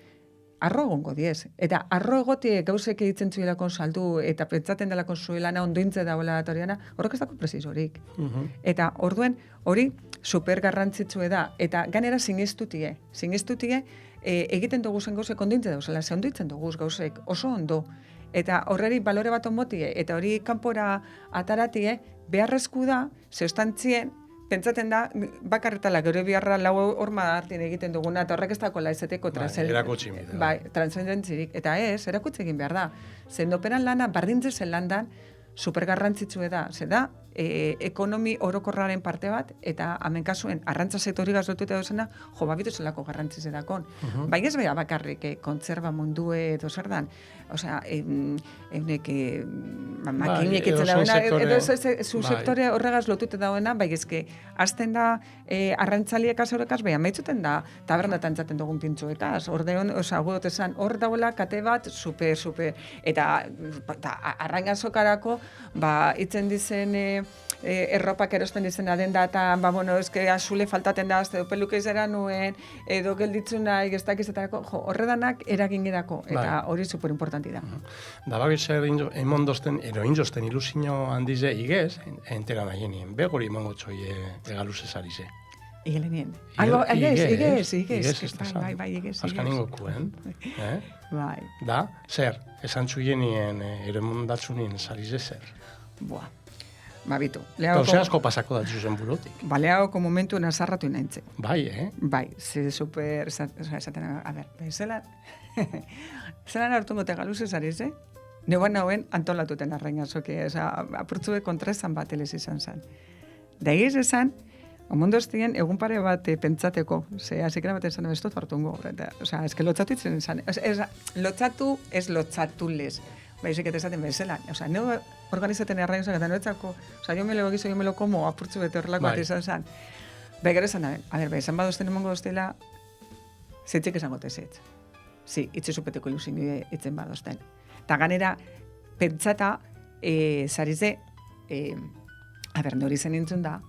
arro egongo diez. Eta arro egotie gauzek egiten zuelakon saldu eta pentsaten delakon zuelana ondointze dagoela datoriana, horrek ez dako presizorik. Eta orduen, hori super garrantzitsue da, eta ganera sinistutie, egiten dugu zen gauzek ondintze dauzela, ze onditzen dugu gauzek oso ondo, eta horreri balore bat onbotie, eta hori kanpora ataratie, beharrezku da, zeustantzien, pentsaten da, bakarretala, gero biharra lau horma hartien egiten duguna, eta horrek ez dakola ezeteko erakutsi bide. Transcendentzirik. Eta ez, erakutsi egin behar da. Zendoperan lana, bardintzezen landan, supergarrantzitsue da. Da, ekonomi orokorraren parte bat, eta hemen kasuen, arrantza sektori gazlotuta duzena, babitu zelako garrantzize dakon. Bai ez beha bakarrik, kontserba mundue edo zer dan. Osea, eunek makinek itzen dauena, edo zu sektore horregaz lotute dauena, bai ezke, azten da arrantzaliek azorekaz, bai amaitzuten da, tabernatan txaten dugun pintxoekaz. Ordeon, osea, gudot esan, hor dauela kate bat, super, eta arrangazokarako, itzen dizen erropak erosten izena den da, eta, eske azule faltaten da, edo peluke izera nuen, edo gelditzuna, egestak izatarako, horredanak eragin edako, eta hori superimportanti da. Da zer emondosten, ero inzosten ilusino handize igez, entera nahienien, begori emongo txoie egaluz ezarize. Igelenien. Igez. Bai, igez. Azkan ingokuen. Bai. Da, zer, esan txuienien ero emondatsunien ezarize zer. Boa. Bitu. Gauze asko pasako da zuzen burutik. Lehaoko momentu nazarratu inaintze. Bai, Bai, ze super, esaten, zelan hartu mote galuz ezariz, Neuan nauen antolatuten arrainazoki, apurtzue kontrezan bat elez izan zen. Da egiz esan, omondoztien egun pare bat pentsateko, ze azikera bat esan ez dut hartungo, eske lotzatu itzen esan, lotzatu ez lotzatu lez. Baizik eta esaten bezala. Neu organizaten erraiosak eta noetzako, jo me lo egizo, jo me lo como, apurtzu bete horrelako bat izan zen. Gero esan da, esan badozten emongo doztela, zitzik esango tezetz. Itxe supeteko ilusin itzen badozten. Ta ganera, pentsata, zarize, nori zen nintzen da,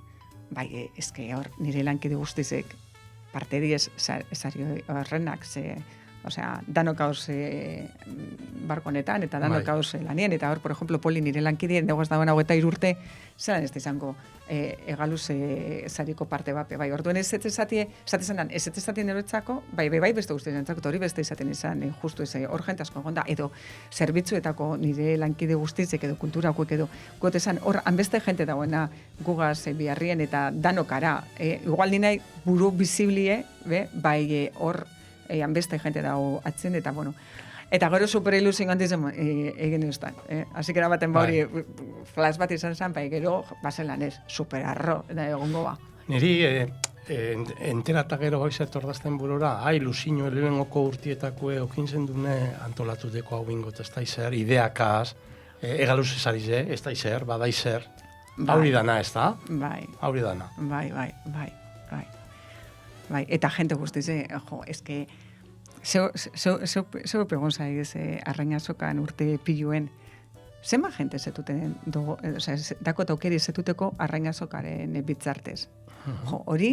eske hor, nire lankide guztizek, parte diez, zari horrenak, danok hauz barkonetan, eta danok hauz lanien, eta hor, por ejemplo, Poli nire lankidien, dagoaz dagoen 23 urte, zelan ez da izango egaluz zariko parte bape, orduen ez ezetezatien erotzako, bai beste guzti zentzako, eta hori beste izaten izan, justu ez, hor jentazko egon da, edo zerbitzuetako nire lankide guztizek, edo kulturakoek, edo gotezan, hor, hanbeste jente dagoena gugaz biharrien, eta danokara, igual ninai buru biziblie, bai hor, hanbeste jente dago atzen, eta bueno, eta gero super ilusio handizen egin eustan. Así que baten hori flash bat izan zen, gero bazelan ez, super arro, egongo ba. Niri, enterata gero gaizet ordazten burura, ilusio elebenoko urtietako okintzen dune antolatuteko hau bingot, ez da izer, ideakaz, egaluz ezarize, ez da izer, bada izer, hauri dana, ez da? Bai. Hauri dana. Bai, eta jente guztize, eske, zeu pegon zaiz arrainazokan urte piluen, zema jente zetuten dugu, dako taukeri zetuteko arrainazokaren bitzartez. Hori,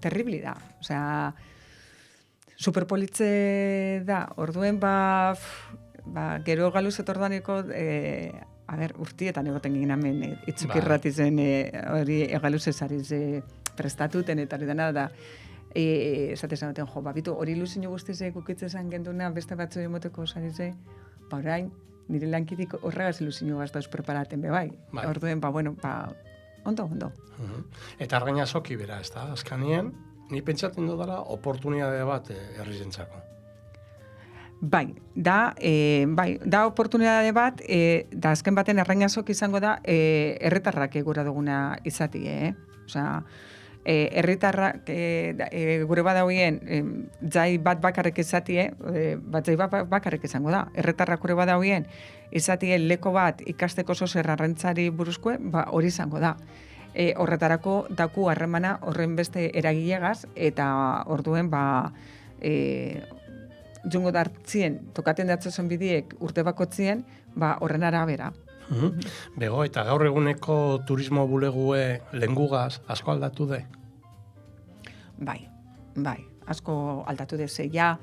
terribli da. Superpolitze da, orduen gero galuz etordaniko, urtietan egoten ginen hemen, itzukirratizen hori egaluz ezariz prestatuten eta hori dena da, esate zanaten, bitu, hori ilusio guztizek ukitzen zan genduna beste batzu emoteko zarize, orain, nire lankidik horregaz ilusio gaztauz preparaten bai. Orduen, ondo. Eta argainazoki bera, ez da, azkanien, ni pentsaten dudala oportunidade bat herrizentzako. Bai, da oportunidade bat, da azken baten arrainazok izango da herritarrak gura duguna izatie, herritarrak gure badauien jai bat bakarrik izatie, jai bat bakarrik izango da. Herritarrak gure badauien izatie leko bat ikasteko zozer arrantzari buruzkoe, hori izango da. Horretarako daku harremana horren beste eragilegaz, eta orduen jungo dartzien, tokaten datzozen bidiek urte bakotzien, horren arabera. Bego, eta gaur eguneko turismo bulegue lengugaz asko aldatu de? Bai, asko aldatu de, ja,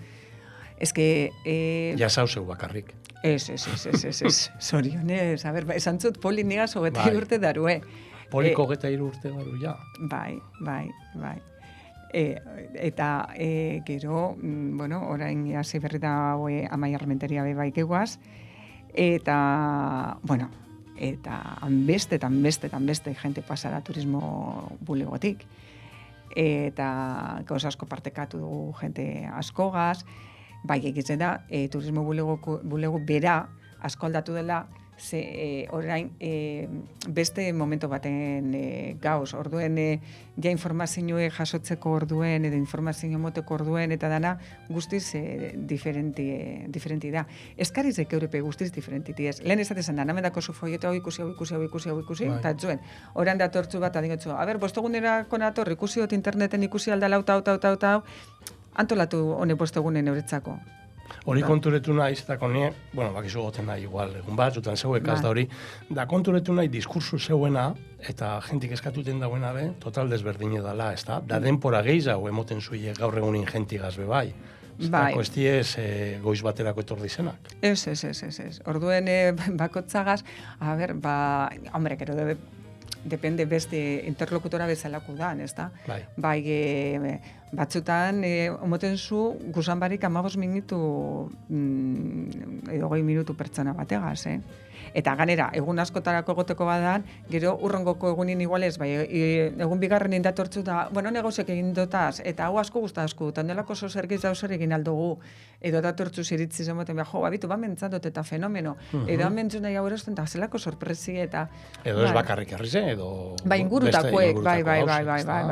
eske... Ja zauzeu bakarrik. Ez, zorionez, esan zut Poli nigaz hogetai urte darue. Poliko 23 urte baru, ja. Bai. Eta gero, bueno, orain hasi berri da Amaia Armenteria bai keguaz, eta, bueno, eta beste jente pasara turismo bulegotik. Eta gauz asko partekatu dugu jente askogaz, bai egitzen da, turismo bulego bera asko aldatu dela, ze orain beste momento baten gauz, orduen ja informazioe jasotzeko orduen edo informazio moteko orduen eta dana guztiz diferenti da. Eskarizek eurepe guztiz diferenti ez. Lehen esatezan da, namendako zu folleto hau ikusi, eta zuen. Horan datortzu bat adingotzu, bostegunerako nator ikusi dut interneten ikusi aldala hau, antolatu hone bostegunen euretzako. Hori konturetu naiz, eta konie, bueno, bakizu goten nahi igual, egun batzutan zeuekaz da hori, da konturetu nahi diskursu zeuena, eta jentik eskatuten dauena be, total desberdine dala, ez da? Da denpora gehiago emoten zuie gaur egunin jentigaz be bai. Bai. Koestiez goiz baterako etorri zenak. Ez. Orduen bakotzagaz, hombre, kero depende beste interlokutora bezalako da, ez da? Bai, batzutan, omoten zu, guzan barik 15 minutu, edo 20 minutu pertsona bategaz, Eta ganera, egun askotarako goteko badan, gero urrongoko egunin igualez, bai, egun bigarren indatortzu da, bueno, negozek egin dotaz, eta hau asko guztazku, eta ondelako zergiz dauzer egin aldugu, edo datortzu ziritzi zemoten, bitu, mentzadot eta fenomeno, edo mentzun nahi hau erosten, eta zelako sorpresi, eta... Edo ez bakarrik herrize, edo... Bai, ingurutakoek, bai.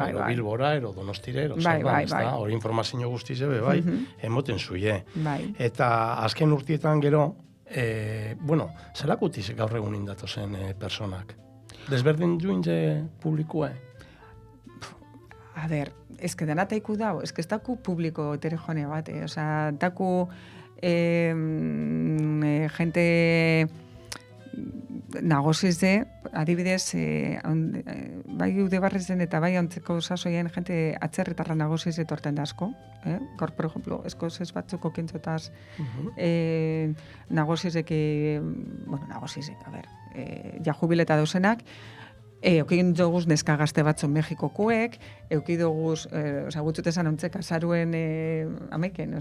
Edo Bilbora, edo Donostire, edo hori informazio guztize, bai, emoten zuie. Eta azken urtietan gero, bueno, zelakutiz gaur egun indatu zen personak? Desberdin duin ze publikue? A ber, ezke danataiku dau, ezke ez daku publiko eterejone bat, osea, daku gente nagozize, adibidez, bai udebarrezen eta bai ontzeko sasoien jente atzerritarra nagozize torten da asko. Gaur, por ejemplo, eskozez batzuko kintzotaz nagozizek, a ber, ja jubileta dauzenak, eukin doguz neska gazte batzu Mexikokuek, eukin doguz, gutxutezan ontzek azaruen ameken,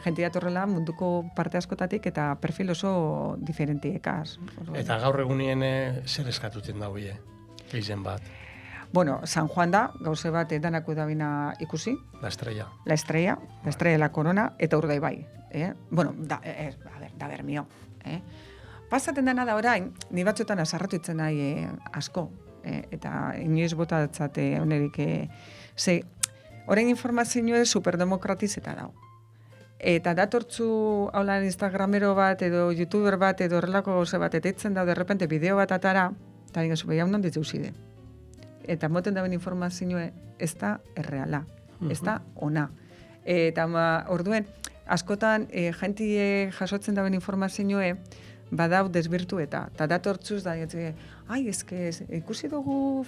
jentia torrela munduko parte askotatik eta perfil oso diferentiekaz. Eta gaur egunien zer eskatuten dauie, geizen bat? Bueno, San Juan da, gauze bat danako dabina ikusi. La estrella, la corona, eta urdai bai. Bueno, da bermio. Pasaten dena da orain, ni batzutan azarratu itzen nahi asko. Eta inoiz botatzate onerik, orain informazioa superdemokratiz eta dau. Eta datortzu haulan Instagramero bat, edo YouTuber bat, edo horrelako gauze bat, eta itzen da, derrepente bideo bat atara, eta dira zu behiaun non dituzide. Eta moten daben informazioa ez da erreala, ez da ona. Eta orduen, askotan jentie jasotzen daben informazioa badau desbirtu eta datortzuz da, ikusi dugu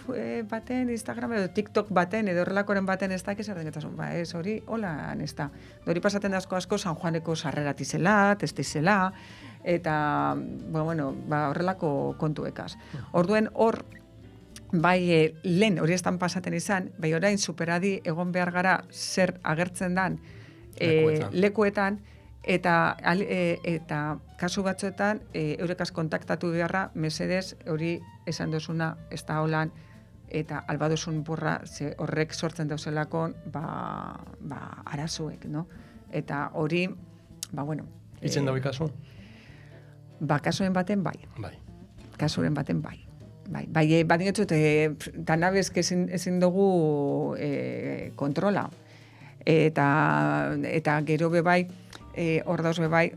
baten Instagram edo TikTok baten edo horrelakoren baten ez da, zer dengetasun, ez hori, hola, ez da. Hori pasaten da asko San Juaneko sarreratizela, testizela, eta, horrelako kontuekaz. Orduen hor, bai lehen hori estan pasaten izan, bai orain superadi egon behar gara zer agertzen dan lekuetan, eta kasu batzuetan eurekaz kontaktatu beharra, mesedez hori esan dozuna ez da holan, eta albadozun burra horrek sortzen dauzelako arazuek, no? Eta hori, itzen dago ikasu? Kasuen baten bai. Kasuren baten bai. Bai, badinetxut, danabezke ezin dugu kontrola. Eta gero bebai, hor dauz bebai,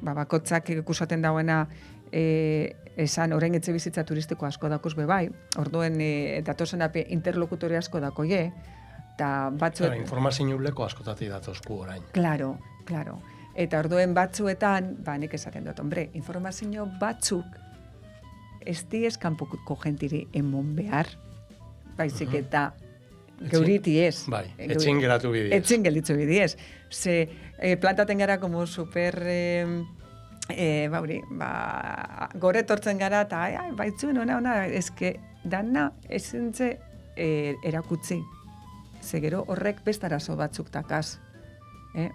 bakotzak ikusaten dauena esan orain etxe bizitza turistiko asko dakuz bebai, orduen datozen ape interlokutore asko dakoie, eta batzuet... Informazio uleko askotati datozku orain. Claro. Eta orduen batzuetan, nik esaten dut, informazio batzuk ez diez kanpoko jentiri emon behar, baizik eta geuriti ez. Bai, etxin geratu bidiez. Etxin gelitzu bidiez. Ze plantaten gara como super gore etortzen gara, eta baitzuen ona, eske dana ezintze erakutzi. Ze gero horrek beste arazo batzuk takaz.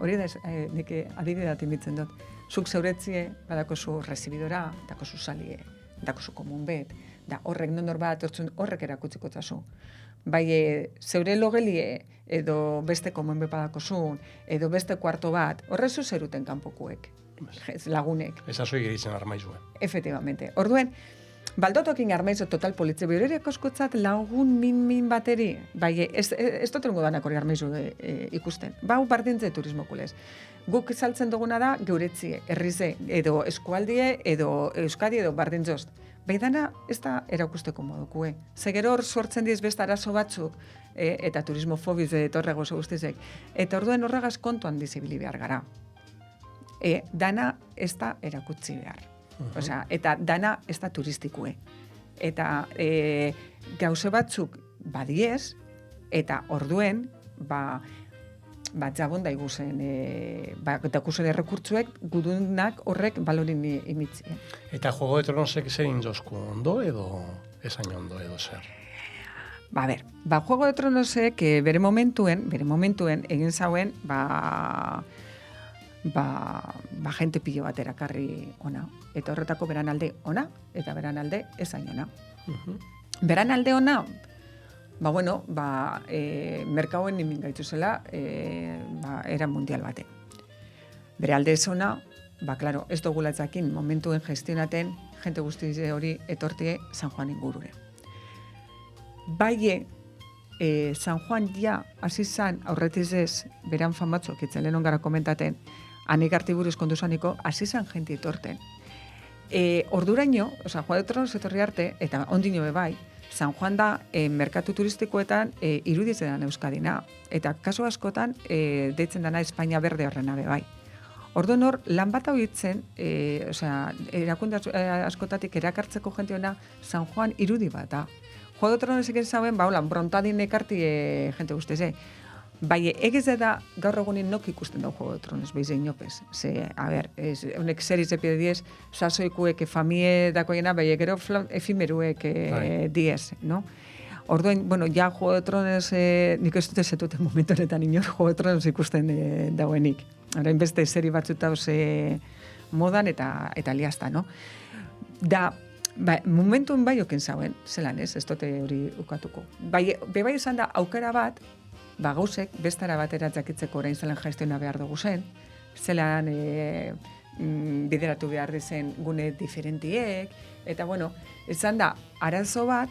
Hori da, nik adibidat imitzen dut. Zuk zeuretzie, badakozu rezibidora, dakozu salie, dakozu komun bet, da horrek nondor bat etortzen horrek erakutziko zazu. Bai, zeure logelie, edo beste komun bet badakozun, edo beste kuarto bat, horrezu zeruten kanpokuek, lagunek. Ez azoi geritzen armaizue. Efectivamente. Orduen, baldotokin armaizo total politze, behoriak askotzat lagun min bateri, bai, ez dotengo danak hori armaizo ikusten. Bau bardintze turismokulez. Guk saltzen duguna da geuretzie, herrize, edo eskualdie, edo euskadi, edo bardintzost. Baidana ez da erakusteko modukue. Zegero hor sortzen diz beste arazo batzuk, eta turismofobiz etorrego guztizek. Eta orduen horregaz kontuan dizibili behar gara. Dana ez da erakutsi behar. Osea, eta dana ez da turistikue. Eta gauze batzuk badiez, eta orduen, jabon da iguzen, dakuzen errekurtzuek, gudunak horrek balorin imitzi. Eta Juego de Tronosek zer inzosku ondo edo esain ondo edo zer? Juego de Tronosek bere momentuen egin zauen, jente pilo bat erakarri ona. Eta horretako beran alde ona, eta beran alde esain ona. Beran alde ona, merkauen nimin gaituzela, era mundial bate. Bere alde ez ona, claro, ez dugulatzakin momentuen gestionaten, jente guztize hori etortie San Juan ingurure. Baie, San Juan ja, hasi zan, aurretiz ez, beran famatzok, itzen lehen ongara komentaten, anik artiburuz konduzaniko, hasi zan jente etorten. Orduraino, Juan de Tronos etorri arte, eta ondino bai, San Juan da merkatu turistikoetan iruditzen Euskadina, eta kasu askotan deitzen dana Espainia berde horrena bai. Orduan hor, lan bat hau hitzen, erakunde askotatik erakartzeko jentiona San Juan irudi bat da. Juego de Tronos egin zauen, brontadin ekarti jente guztize. Bai, egez da gaur egunin nok ikusten da Juego de Tronos, behiz inopez. Honek zer izepide diez, sasoikuek famie dakoiena, bai, gero efimeruek diez, no? Orduen, ja Juego de Tronos, nik ez dute zetuten momentu honetan inor Juego de Tronos ikusten dauenik. Orain beste seri batzuta modan eta liazta, no? Da, momentuen bai oken zauen, zelan ez dute hori ukatuko. Bai izan da aukera bat, gauzek bestara batera jakitzeko orain zelan gestiona behar dugu zen, zelan bideratu behar dizen gune diferentiek, eta izan da arazo bat,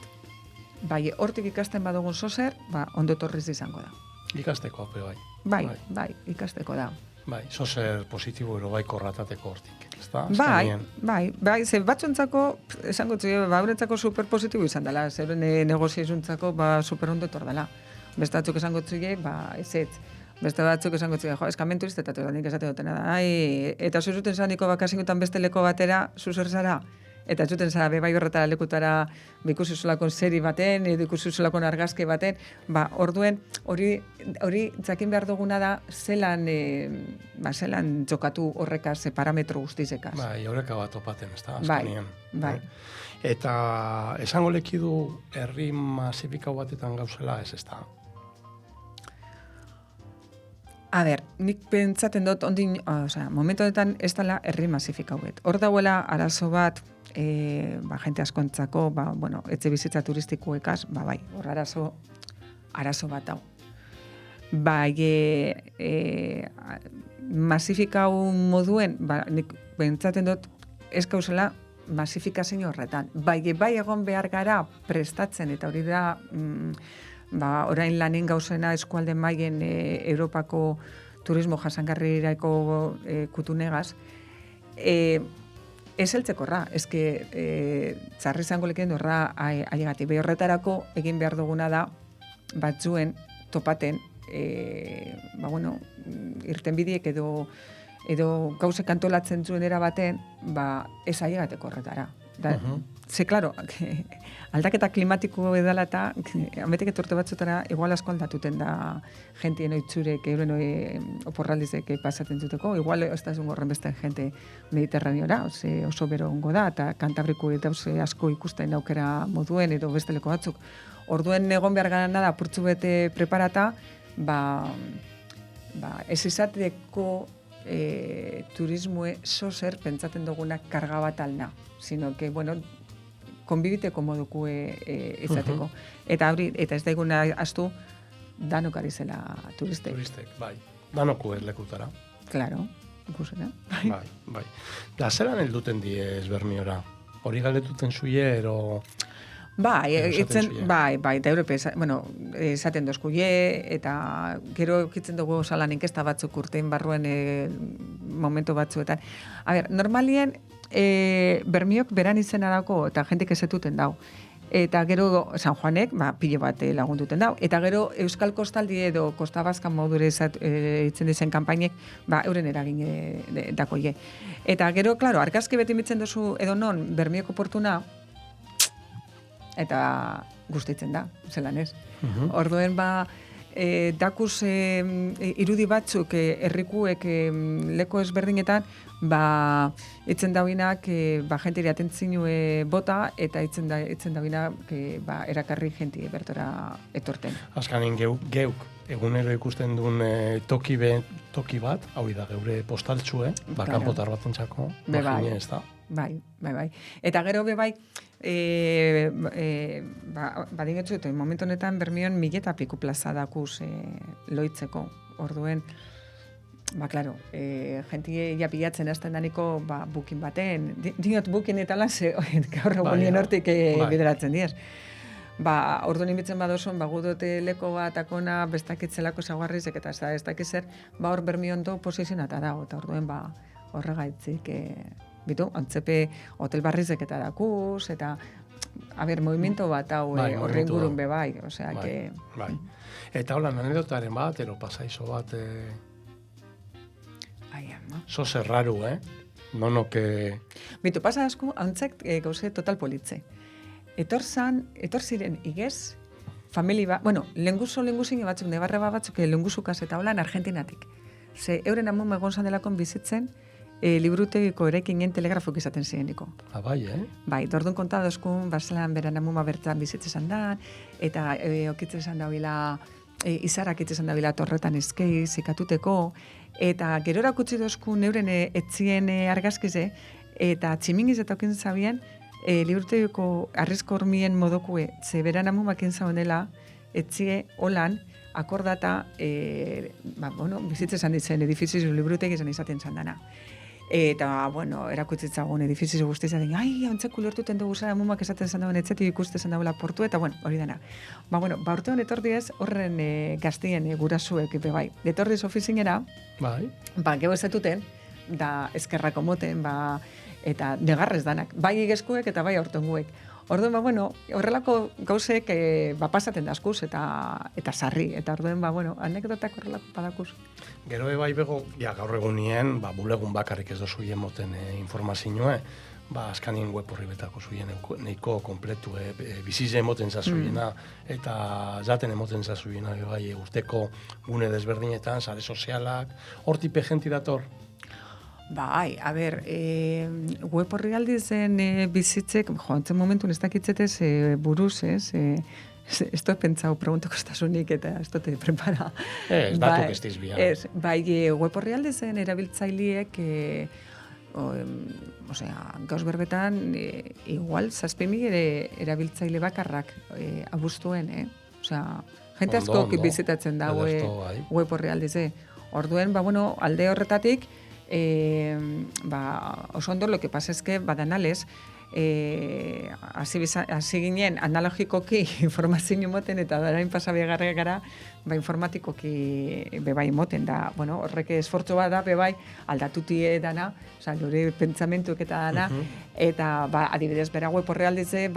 bai hortik ikasten badugun zozer, ondo torriz izango da. Ikasteko ape bai. Bai, ikasteko da. Bai, zozer positibo ero bai korratateko hortik. Bai, ze batzuntzako, esango txu, baurentzako superpositibo izan dela, zer negoziazuntzako super ondo etor dela. Beste batzuk esango txuge, ezetz. Beste batzuk esango txuge, eskamen turistetatu da, nik esate dutena da. Eta zuzuten zaniko bakasingutan beste leko batera, zuzer zara. Eta zuten zara, bai horretara lekutara, ikusi zulakon seri baten, edo ikusi zulakon argazki baten, orduen, hori jakin behar duguna da, zelan txokatu horrekaz, parametro guztizekaz. Bai, horreka bat opaten, ez da, azkenean. Bai. Eta esango lekidu herri masifikau batetan gauzela, ez da? A ber, nik pentsaten dut, momentu honetan ez dela herri masifikau bet. Hor dauela arazo bat, jente askontzako, etxe bizitza turistikoekaz, bai, hor arazo bat hau. Bai, masifikau moduen, nik pentsaten dut, ez gauzela masifikazio horretan. Bai egon behar gara prestatzen, eta hori da, orain lanin gauzena eskualde mailen Europako turismo jasangarrirako kutunegaz, ez eltzekorra, txarri zango lekien dorra ailegati. Behi horretarako egin behar duguna da batzuen topaten, irten bidiek edo gauzek antolatzen zuen era baten, ez ailegateko horretara. Da, ze, klaro, aldaketa klimatiko edala eta ametek etorte batzutara igual asko aldatuten da jentien oitzurek, euren oporraldizek pasatzen zuteko, igual ez da zungo horren beste jente mediterraneora, oso bero ongo da, eta Kantabriko dauz asko ikusten aukera moduen edo besteleko batzuk. Orduen egon behar gara da, apurtzu bete preparata, ez izateko turismoe sozer pentsatzen duguna karga bat alna, sino que, bueno, konbibiteko moduko izateko. Eta hori, eta ez daiguna astu, danok ari zela turistek. Turistek, bai. Danoko lekutara. Claro, ikusena. Bai. Da, zelan helduten die Esbermiora? Hori galdetuten zuie, ero... Bai, eta Europe, esaten dozkuie, eta gero ekitzen dugu salan inkesta batzuk urtein barruen momentu batzuetan. A ber, normalien, Bermiok beran izena dauko, eta jentik ezetuten dau. Eta gero San Juanek, pilo bat lagunduten dau. Eta gero Euskal Kostaldi edo Kosta Bazkan modure itzen dizen kanpainek, euren eragin dakoie. Eta gero, klaro, argazki beti mitzen duzu edo non Bermioko portuna, eta gustitzen da, zelan ez. Orduen dakuz irudi batzuk herrikuek leko ezberdinetan, itzen dauinak jentiri atentzinu bota, eta itzen dauinak erakarri jenti bertora etorten. Azkanin geuk egunero ikusten duen toki bat, hau da geure postaltxue, kanpotar batentzako, magine ez da. Bai. Eta gero bai, badingetzu, eta momentu honetan Bermion 1000 piku plaza dakuz loitzeko. Orduen, klaro, jentie ja pilatzen hasten daniko bukin baten. Diot bukin eta lan gaur egunien hortik bideratzen diez. Orduan inbitzen badozun, gudote leko bat akona bestakitzelako zaguarrizek eta ez dakizer, hor Bermion do posizionata dago, eta orduen horregaitzik bitu, antzepe hotel barrizek eta dakuz, eta movimiento bat hau horren gurun bebai, osea, que... Bai. Eta hola, anedotaren bat, ero pasaizo bat, so zerraru, Nono que... Bitu, pasa asko, antzek gauze total politze. Etor ziren igez, familia bat, lenguzin batzuk, nebarra batzuk, lenguzukaz eta holan Argentinatik. Ze euren amun egon zandelakon bizitzen, liburutegiko erekinen telegrafok izaten zireniko. Bai, Bai, dordun konta dozkun, baselan beran amuma bertan bizitzen dan, eta okitzen zan dabila, izarak itzen dabila torretan eskeiz, ikatuteko, eta gerora kutsi dozkun euren etzien argazkize, eta tximingiz eta okin zabien, liburutegiko arrizko hormien modokue, ze beran amumak inzaunela, etzie holan, akordata, bizitzen zan ditzen edifizio liburutegi izan izaten zan dana. Eta, erakutzitzagun edifizio guztizia den, antzeko lortuten dugu zara mumak esaten zan dauen etzetik ikusten daula portu, eta, hori dena. Urte hon etordiez, horren gaztien gurasuek, bai. Etordiez ofizinera, gero ezetuten, da eskerrako moten, eta negarrez danak, bai egezkuek eta bai aurtenguek. Orduen, horrelako gauzek pasaten dazkuz eta sarri. Eta orduen, anekdotak horrelako badakuz. Gero bai bego, gaur egunien, bulegun bakarrik ez dozu moten informazioa, azkanien web horri betako zuien neiko kompletu, bizize emoten zazuiena, eta zaten emoten zazuiena, urteko gune desberdinetan, sare sozialak, hortipe jenti dator. Bai, a ber, web horri aldizen bizitzek, antzen momentun ez dakitzetez buruz, ez dut pentsau preguntako estasunik eta ez dut prepara. Ez, datuk ez dizbia. Bai, web horri aldizen erabiltzaileek, gauz berbetan, igual, 6.000 erabiltzaile bakarrak abuztuen, jente asko bizitatzen da web horri aldize. Orduen, alde horretatik, oso ondo, lo que pasa es que badanales, hasi ginen analogikoki informazio moten eta darain pasabia gara informatikoki bebai moten da, horrek esfortzo bat da bebai aldatutie dana, gure pentsamentuek eta dana, eta adibidez bera web horrealdize,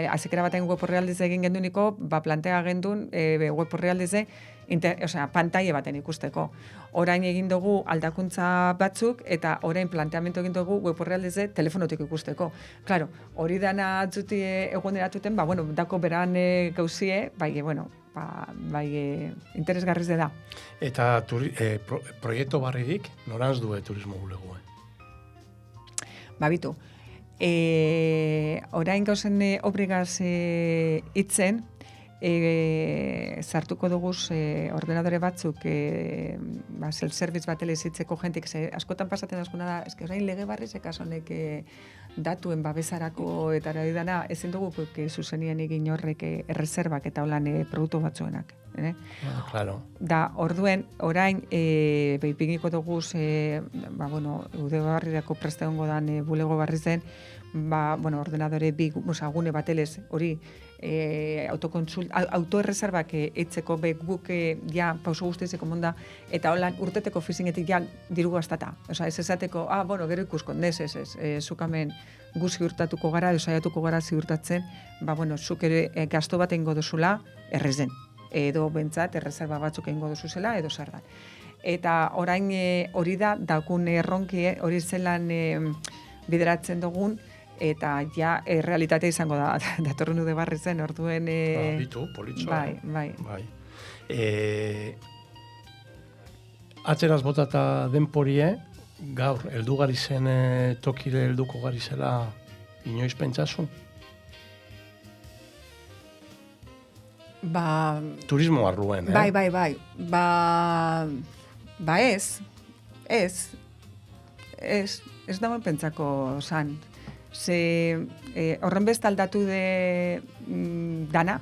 azikera baten web horrealdize egin genduniko, plantea gendun web horrealdize pantaile baten ikusteko. Orain egin dugu aldakuntza batzuk, eta orain planteamendu egin dugu web orrialdez telefonotik ikusteko. Claro, hori dana atzuti eguneratuten, dako beran gauzie, interesgarriz da. Eta proiektu barririk, noranz du turismo bulegoa? Bitu. Orain gauzen obrigaz itzen, sartuko duguz ordenadore batzuk self-service bat elezitzeko jentik, askotan pasaten askuna da, orain lege barriz ekasonek datuen babesarako eta dana, ezin dugu zuzenien egin horrek erreserbak eta holan produktu batzuenak. Claro. Da, orduen, orain, beipingiko duguz, ude barrirako preste hongo dan bulego barri zen, ordenadore gune batelez, hori, autoerreserbak eitzeko guk pauso guztizeko monda, eta holan urteteko fizinetik diru gaztata. Ez esateko, gero ikusko, zukamen gu ziurtatuko gara, saiatuko gara ziurtatzen, zuk ere gasto bat eingo duzula errezen. Edo bentsat erreserba batzuk eingo duzuzela, edo zer da. Eta orain hori da, daukun erronki, hori zelan bideratzen dugun, eta realitatea izango da, datorren ude barri zen, orduen... Bitu, politxoa. Bai. Atzeraz botata denporie, gaur, heldu gari zen tokire helduko gari zela inoiz pentsazu? Turismo arruen, Bai. Ez dauen pentsako zan. Horren best aldatu de dana,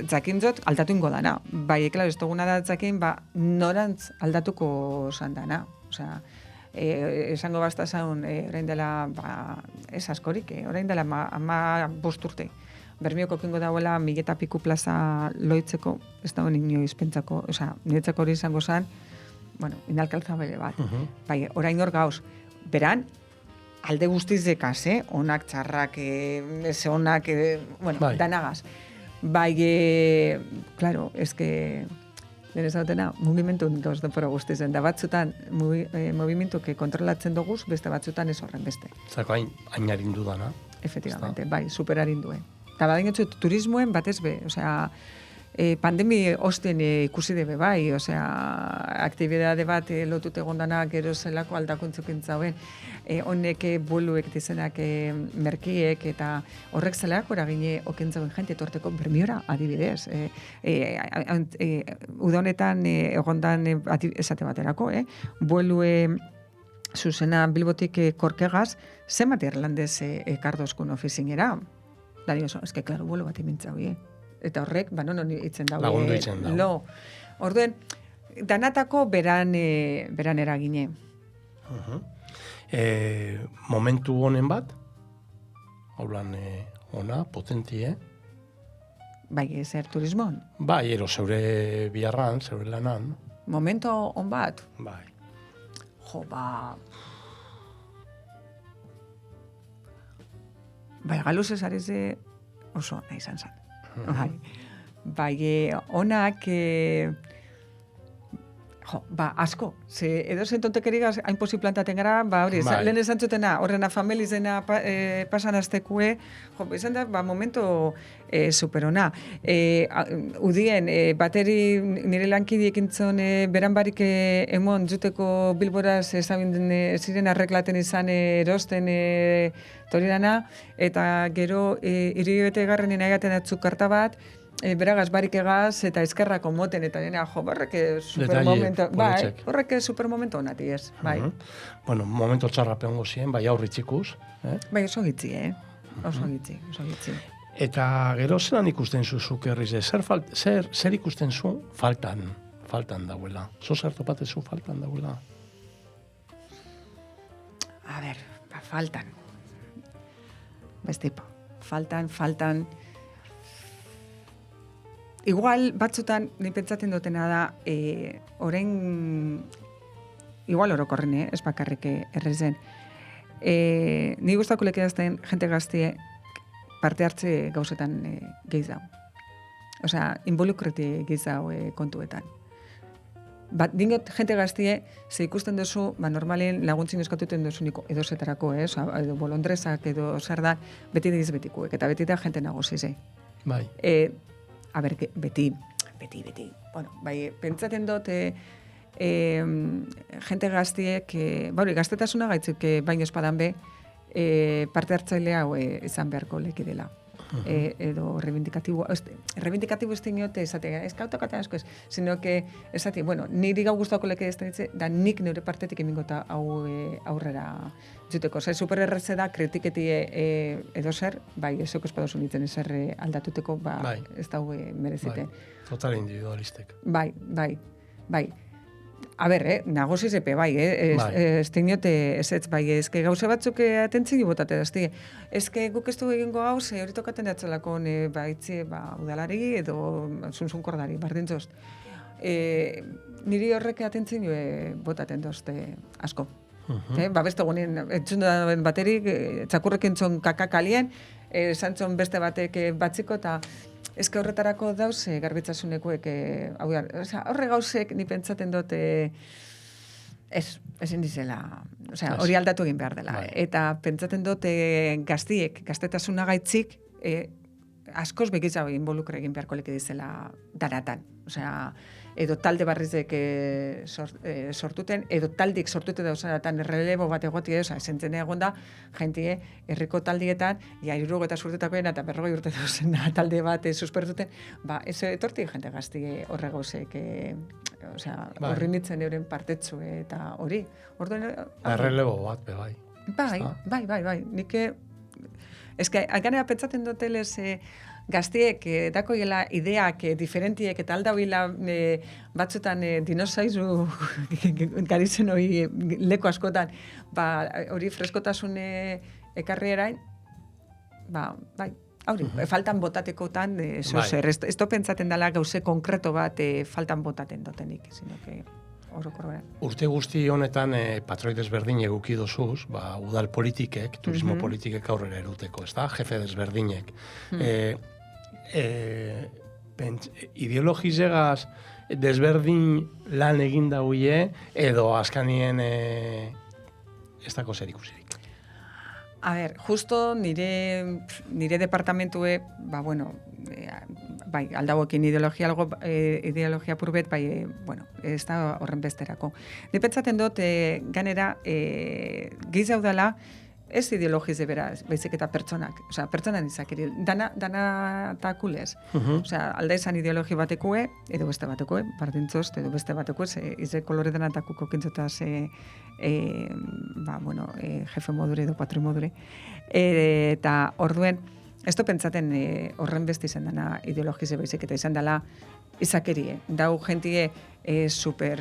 zakintzot aldatu ingo dana. Bai, klaro, ez duguna da zakin, norantz aldatuko zan dana. Esango basta zaun, orain dela, ez askorik, orain dela 15 urte. Bermioko kingo dauela 1000 piku plaza loitzeko, ez dago inoiz pentsako, niretzako hori izango zan, inalkaltzabele bat. Bai, orain hor gauz, beran, alde guztizekaz, onak, txarrak, onak, danagaz. Bai, klaro, denez dautena, mugimendu gauz denpora guztizen, da batzutan mugimendu kontrolatzen duguz, beste batzutan ez horren beste. Zako hain harindu dana. Efectivamente, bai, super harinduen. Eta badin turismoen batez be, pandemi osten ikusi debe bai, aktibidade bat lotute gondana gero zelako aldakuntzuk entzauen, honek boluek dizenak merkiek eta horrek zelako eragine okentzauen jente torteko Bermiora adibidez. Udonetan egondan esate baterako, buelue zuzena Bilbotik Korkegaz, zenbat irlandez ekardozkun ofizinera. Da dio, klaro, buelo bat imintza hoi, eta horrek, non itzen dago. Lagundu itzen dago. Orduen, danatako beran eragine. Momentu honen bat, haulan ona, potentie. Bai, zer turismon? Bai, ero zeure biarran, zeure lanan. Momento hon bat? Bai. Bai, galuz ez arize oso nahi izan zen. Bai, onak, asko. Edo zentontekerigaz hain posi plantaten gara, lehen esan zutena, horrena familizena pasan aztekue, izan da, momento superona. Udien, bateri nire lankidiek intzon beran barik emon juteko Bilboraz ziren arreklaten izan erosten toridana, eta gero iribete garrenen egaten atzuk karta bat, beragaz barik egaz eta eskerrako moten, eta nena, horrek supermomento, horrek supermomento onati ez, bai. Bueno, momento txarra peongo ziren, bai aurritzikuz. Bai, oso gitzi, oso gitzi. Eta gero zelan ikusten zuzuk errize, zer ikusten zu faltan dauela? Zer topatezu faltan dauela? A ber, faltan. Bestipo, faltan. Igual, batzutan, ni pentsatzen dutena da, orain, igual orokorren, ez bakarrik errezen. Ni guztako lekedazten jente gaztie parte hartze gauzetan gehiz dago. Osea, involukreti gizau kontuetan. Dingot, jente gaztie, ze ikusten duzu, normalen laguntzin eskatuten duzuniko edozetarako, edo bolondrezak, edo zer da, beti diz betikuek, eta beti da jente nagozize. Bai. Beti. Bueno, bai, pentsaten dut, jente gaztiek, gaztetasuna gaitzuk, baino espadan be, parte hartzailea izan beharko leki dela. Edo reivindikatibo ez diniote esatea, ez kautakaten asko ez, sino que esatea, niri gau guztako leke ez ditze, da nik neure partetik emingota aurrera juteko. Supererretze da kritiketie edo zer, bai, ezok espadozu nintzen ezer aldatuteko, ez da merezite. Total individualistek. Bai. A ber, nagoziz epe, bai, ez diniote ezetz, bai, ezke gauze batzuk atentzini botate dazti. Ezke guk ez du egingo gauz, hori tokaten datzelako baitzi, udalari edo zunzunkordari, bardintzost. Niri horrek atentzini botaten dozte asko. Beste gunean, etxun da baterik, txakurrek entzon kakakalien, zantzon beste batek batziko, eta ezke horretarako dauz garbitzasunekuek, horre gauzek ni pentsaten dut ezin dizela, hori aldatu egin behar dela. Eta pentsaten dut gaztetasuna gaitzik askoz begitza involukre egin beharko leke dizela daratan. Edo talde barrizek sortuten, edo taldik sortute dauzaratan errelebo bat egotie, esentzen egon da, jentie, herriko taldietan, 60 urtetakoen eta 40 urte dauzen talde bat suspertuten, ez etortik jente gazti horre gauzek, horri nintzen euren partetzu eta hori. Errelebo bat, bai. Bai. Nik, ganera pentsaten dutelez, gaztiek dakoiela ideak diferentiek eta aldauila batzutan dinosauru garizen hori leko askotan, hori freskotasun ekarri erain, bai, hori, faltan botatekotan, zozer, ez pentsaten dela gauze konkreto bat faltan botaten dutenik, sino que Urte guzti honetan patroi desberdin eguki dozuz, udal politikek, turismo politikek aurrera eruteko, ez da, jefe desberdinek. Ideologizegaz desberdin lan egin dauie, edo askanien ez dako zer ikusirik. A ber, justo nire departamentue, bai, aldauekin ideologia purbet, bai, ez da horren besterako. Ni pentsaten dut, ganera, gizau dela, ez ideologize beraz, baizik eta pertsonak, pertsonan izakeri, dana takulez. Alda izan ideologi batekue, edo beste batekue, bardintzost, edo beste batekue, ize kolore dana takuko kintzotaz, jefe modure edo patroi modure. Eta orduen, ez du pentsaten horren beste izan dana ideologize baizik eta izan dela izakerie. Dau jentie super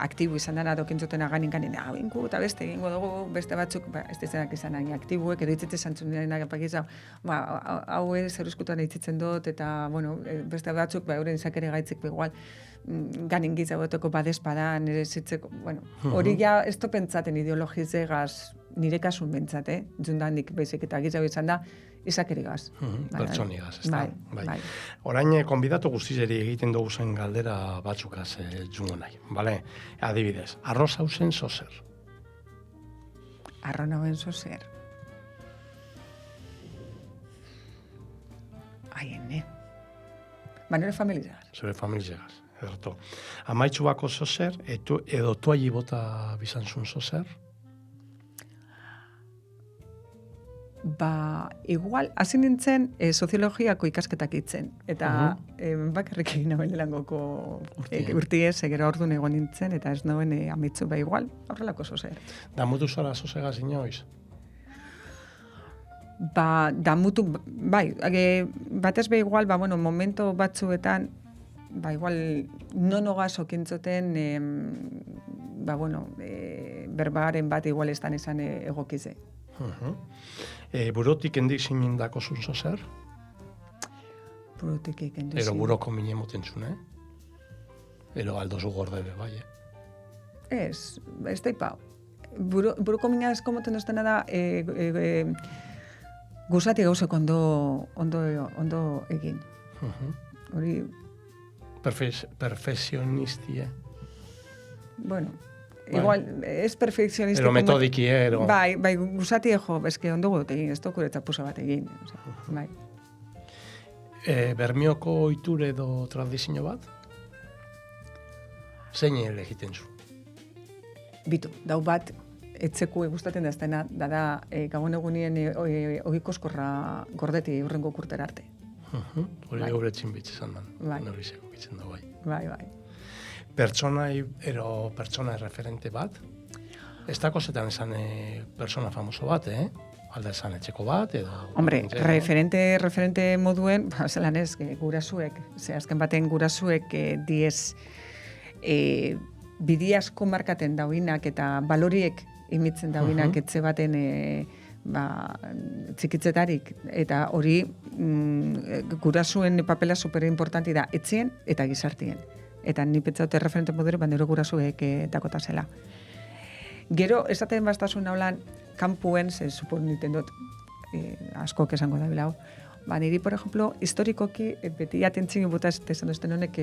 aktibo izan dana dokintzuten aganin ganin, ingu eta beste egingo dugu, beste batzuk, ez dizenak izan hain aktibuek, edo itzitze zantzunaren apakizau, hau zer uskutan itzitzen dut, eta beste batzuk, euren izakere gaitzik igual, ganin gizaboteko badespadan, ere zitzeko, hori ja ez du pentsaten ideologizegaz, nire kasun bentsate, jundandik baizik eta gizau izan da, izakerigaz. Pertsonigaz, ez da? Bai. Orain, konbidatu guztizeri egiten dugu zen galdera batzukaz jungo nahi. Bale, adibidez, arroz hausen zozer? Arron hauen zozer? Aiene. Nire familizagaz. Zure familizagaz, ederto. Amaitzu bako zozer, edo toai bota bizantzun zozer? Igual, hasi nintzen soziologiako ikasketak itzen. Eta bakarrik egin nagoen langoko urtiez, gero orduan egon nintzen, eta ez nagoen amitzu igual, horrelako zozer. Damutu zara zozegaz inoiz? Damutu, bai, batez igual, momento batzuetan, igual, nonogaz okintzoten, berbaren bat igual ez dan izan egokize. Burotik endik zinindako zunzo zer? Burotik endik zinindako. Ero buroko mine moten zune? Ero aldozu gordebe, bai, Ez da ipau. Buruko mina esko moten doztena da guzati gauzeko ondo egin. Hori, Perfezionistie. bueno, Bai. igual, ez perfekzionista. Ero metodiki, ero... Bai, guzati jo, eske ondo gut egin, ez doku eta pusa bat egin. Osea, bai. Bermioko ohiture edo tradizio bat? Zein egiten zu? Bitu, dau bat, etzeku gustatzen daztena, da gabon egunien ogikoskorra gordeti urrengo kurtera arte. Hori euretzin bitz izan dan. Bai. Hori zego bitzen da, bai. Bai. Pertsona referente bat? Ez dako zetan esan persona famoso bat, Alda esan etxeko bat, edo... Hombre, referente moduen, zelan ez, gurasuek, azken baten gurasuek diez bidi asko markaten dauinak eta baloriek imitzen dauinak etxe baten txikitzetarik, eta hori gurasuen papela superimportanti da etxien eta gizartien. Eta ni petzaute referente modure, nire gurasuek dakota zela. Gero, esaten bastasun haulan, kampuen, supon niten dut, askok esango da bilau, niri, por ejemplo, historikoki, beti atentzin buta esan duzten honek,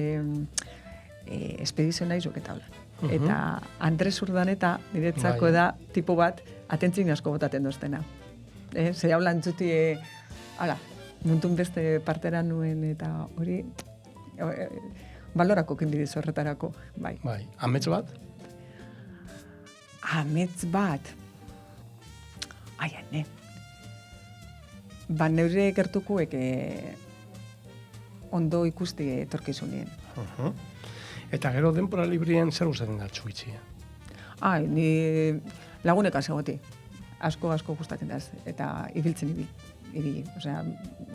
espedizio nahi eta hola. Eta Andres Urdaneta, niretzako da, tipo bat, atentzin asko botaten duztena. Zer haulan zuti, muntun beste partera nuen, eta hori, balorako kendidiz horretarako, bai. Bai, amets bat? Amets bat? Ne. Neure gertukuek ondo ikusti etorkizunien. Eta gero denpora librien zer gustatzen da txuitzi? Ni laguneka segoti. Asko gustatzen da, eta ibiltzen ibili. Osea,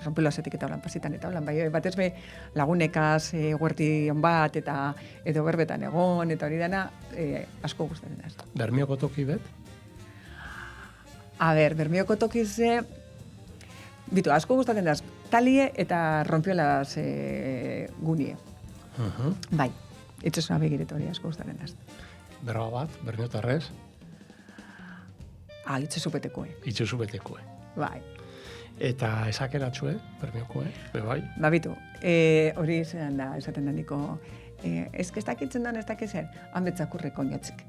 ranpiloazetik eta holan pasitan eta holan. Bai, batez be lagunekaz, huerti on bat, eta edo berbetan egon, eta hori dana, asko gustatzen da. Bermioko toki bet? Bermioko tokiz, bitu, asko gustatzen da, talie eta rompiolas gunie. Bai, itxasuna begiretu hori asko gustatzen da. Berba bat, bermiotarrez? Itxasupetekoe. Itxasupetekoe. Bai. Eta esakeratxue, bermiokoe, bebai? Bitu, hori zelan da, esaten da niko, ez dakitzen dan, ez dakitzen, hanbetzakurreko inotzik.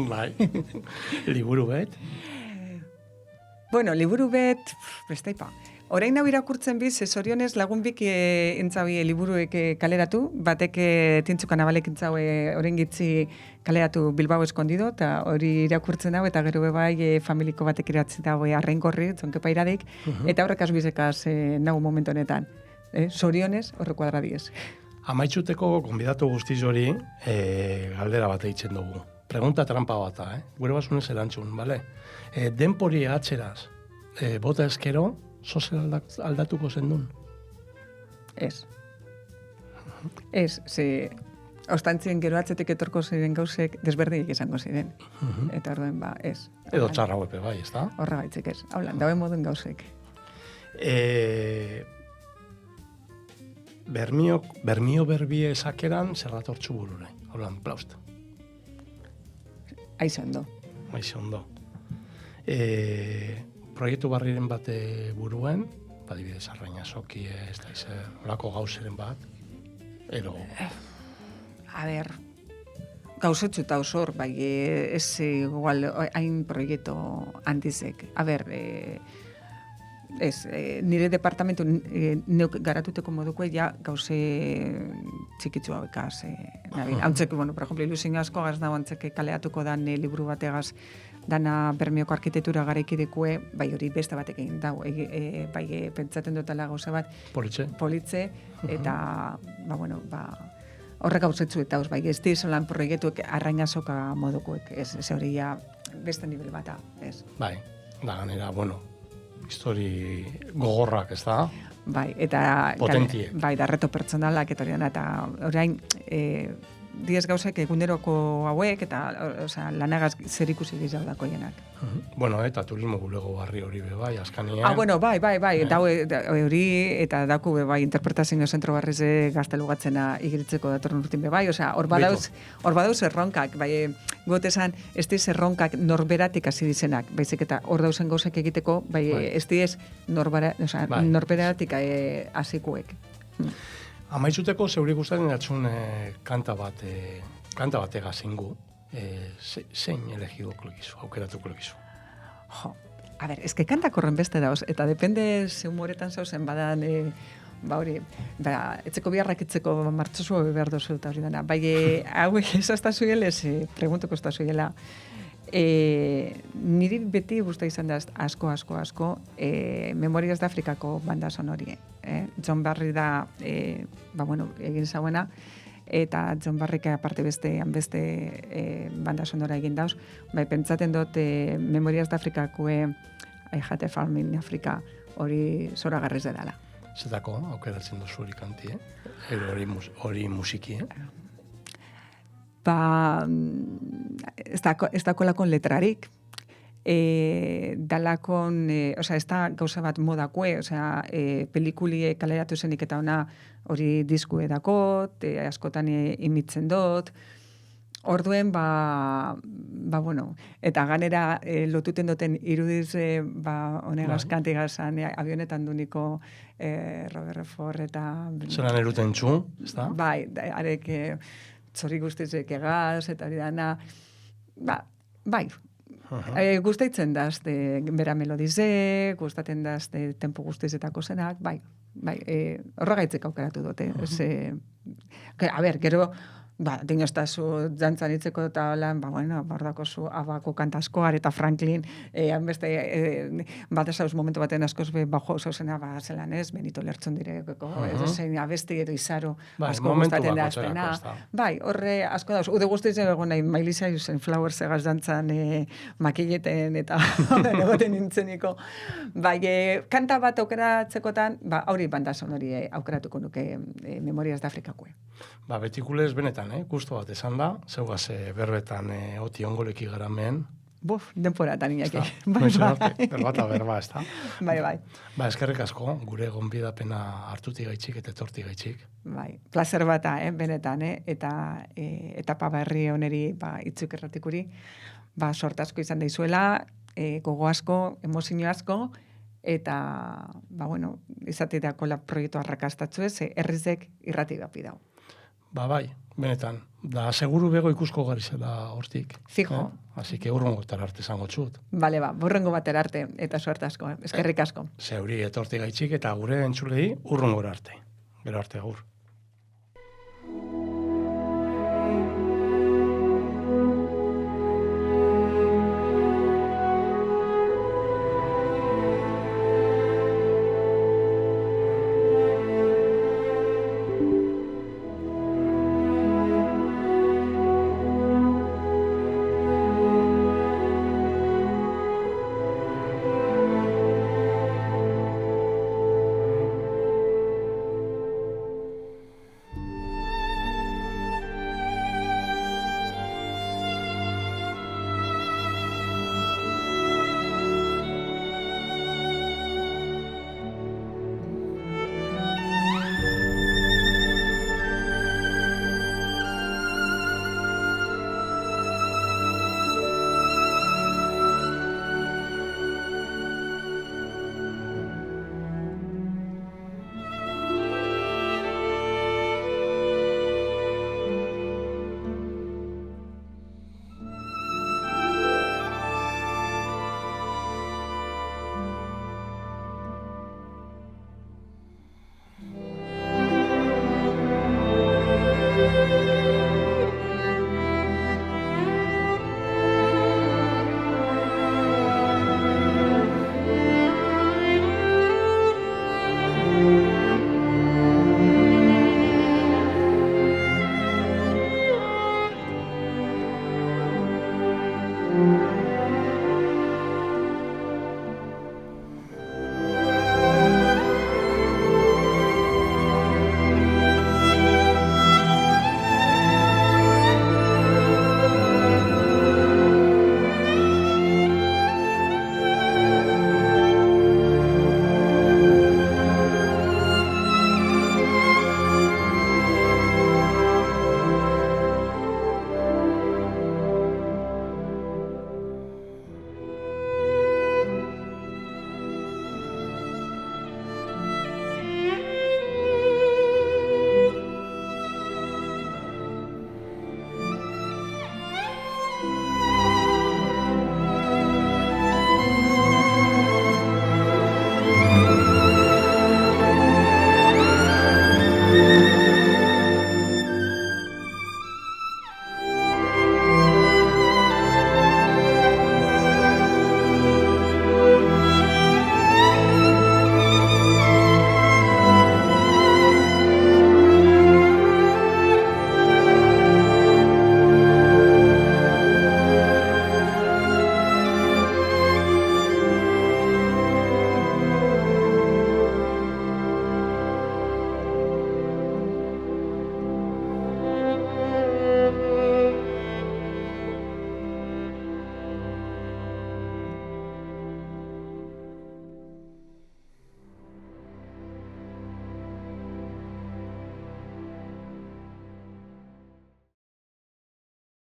Bai, liburu bet? Liburu bet, bestaipa. Orain hau irakurtzen biz, zorionez lagun bik entzaui liburuek kaleratu, batek tintzukan abalek entzaue orain gitzi kaleratu Bilbao Eskondido, eta hori irakurtzen dago, eta gero bebai familiko batek iratzen dago arrainkorri, zonkepa iradik, eta horrek azbizekaz nago momentu honetan. Zorionez, horre kuadradiez. Amaitzuteko konbidatu guztiz hori galdera bat eitzen dugu. Pregunta trampa bat da, gure basunez erantzun, bale? Denpori atxeraz, bota eskero, sozial aldatuko zendun? Ez. Ze ostantzien gero atzetik etorko ziren gauzek desberdinik izango ziren. Eta orduen, ez. Edo txarra huepe bai, ez da? Horra gaitzik ez. Haulan, dauen modun gauzek. Bermio berbie esakeran zerratortzu burure. Haulan, plaust. Aize ondo. Proiektu barriren bate buruen, badibidez arraina soki ez da izer, olako gauzeren bat, ero... Gauzetzu eta osor, bai, ez igual hain proiektu handizek. Nire departamentu neuk garatuteko moduko gauze txikitzu hauekaz. Hauntzek, por ejemplo, ilusin asko gaz da, hauntzek kaleatuko dan liburu bategaz dana Bermioko arkitektura garaikidekue, bai hori beste batek egin dago, bai pentsaten dutela gauza bat. Politze, eta, horrek gauzetzu eta bai, ez dizolan proiektuek arrainazoka modukoek, ez hori ja beste nivel bata, ez. Bai, da ganera, histori gogorrak, ez da? Bai, eta... Potentiek. Bai, da reto pertsonalak eta hori dana, eta orain diez gauzak eguneroko hauek, eta osea, lanagaz zer ikusi gizau dako jenak. Bueno, eta turismo bulego barri hori be bai, askanien. Bueno, bai, hori, eta daku be bai, interpretazio zentro barriz gaztelugatzena igiritzeko datorren urtin be bai, osea, hor badauz erronkak, bai, gotezan, ez diz erronkak norberatik hasi dizenak, baizik eta hor dauzen gauzak egiteko, bai, ez diz norberatik hasikuek. Amaitzuteko zeuri gustatzen datzun kanta bat egazingu. Zein elegituko lekizu, aukeratuko lekizu? Jo, a ber, eske kantak horren beste dauz, eta depende zeumoretan zauzen badan, etzeko biharrak etzeko martxosu behar dozu eta hori dana. Bai, hauek ez azta zuelez, preguntuko ez da zuela. Niri beti guzta izan da asko, Memorias de Afrikako banda sonori. John Barry da, egin zauena, eta John Barryk aparte beste banda sonora egin dauz. Bai, pentsaten dut Memorias de Afrikakue I Had a Farm in Africa hori zora garrez dela. Zetako, aukeratzen duzu hori kanti, hori musiki, ez dakolakon letrarik, dalakon, ez da gauza bat modakue, pelikulie kaleratu zenik eta ona hori diskue dakot, askotan imitzen dut, orduen, eta ganera lotuten duten irudiz, honegaz kantigazan, avionetan duniko Robert Redford eta... Zeran eruten txu, ez da? Bai, arek txorri guztizek egaz, eta hori dana, bai, gustaitzen dazte bera melodize, gustaten dazte tempo guztizetako zenak, bai, horregaitzek aukeratu dute. A ber, gero, dinoztazu dantzanitzeko eta holan, bordako zu abako kantasko, Aretha Franklin, beste, bat esauz momentu baten askoz bajo zauzena, zelan ez, Benito Lertxon direkeko, zein abesti edo izaro asko gustaten da aztena. Bai, horre asko dauz, ude guztitzen egon nahi, Miley Cyrusen Flowers egaz dantzan makileten eta egoten nintzeniko. Bai, kanta bat aukeratzekotan, hori banda sonori aukeratuko nuke Memorias de Afrikakue. Betikulez benetan, gustu bat esan da, zeugaz berbetan oti ongoleki garamen. Denporatan inaki. Berba, ez da? Bai. Eskerrik asko, gure gonbidapena hartuti gaitxik eta etorti gaitxik. Bai, placer bata, benetan, eta etapa berri oneri itzuk erratikuri, sortasko izan daizuela, gogo asko, emozio asko, eta, izateako proiektu arrakastatzu ez, herrizek irrati gapi dau. Bai, benetan. Da, seguru bego ikusko gari zela hortik. Fijo. Así que urrungo arte zango txut. Bale, burrengo batera arte, eta suerte asko, eskerrik asko. Zeuri etorti gaitxik eta gure entzulei urrungo arte. Gero arte gaur.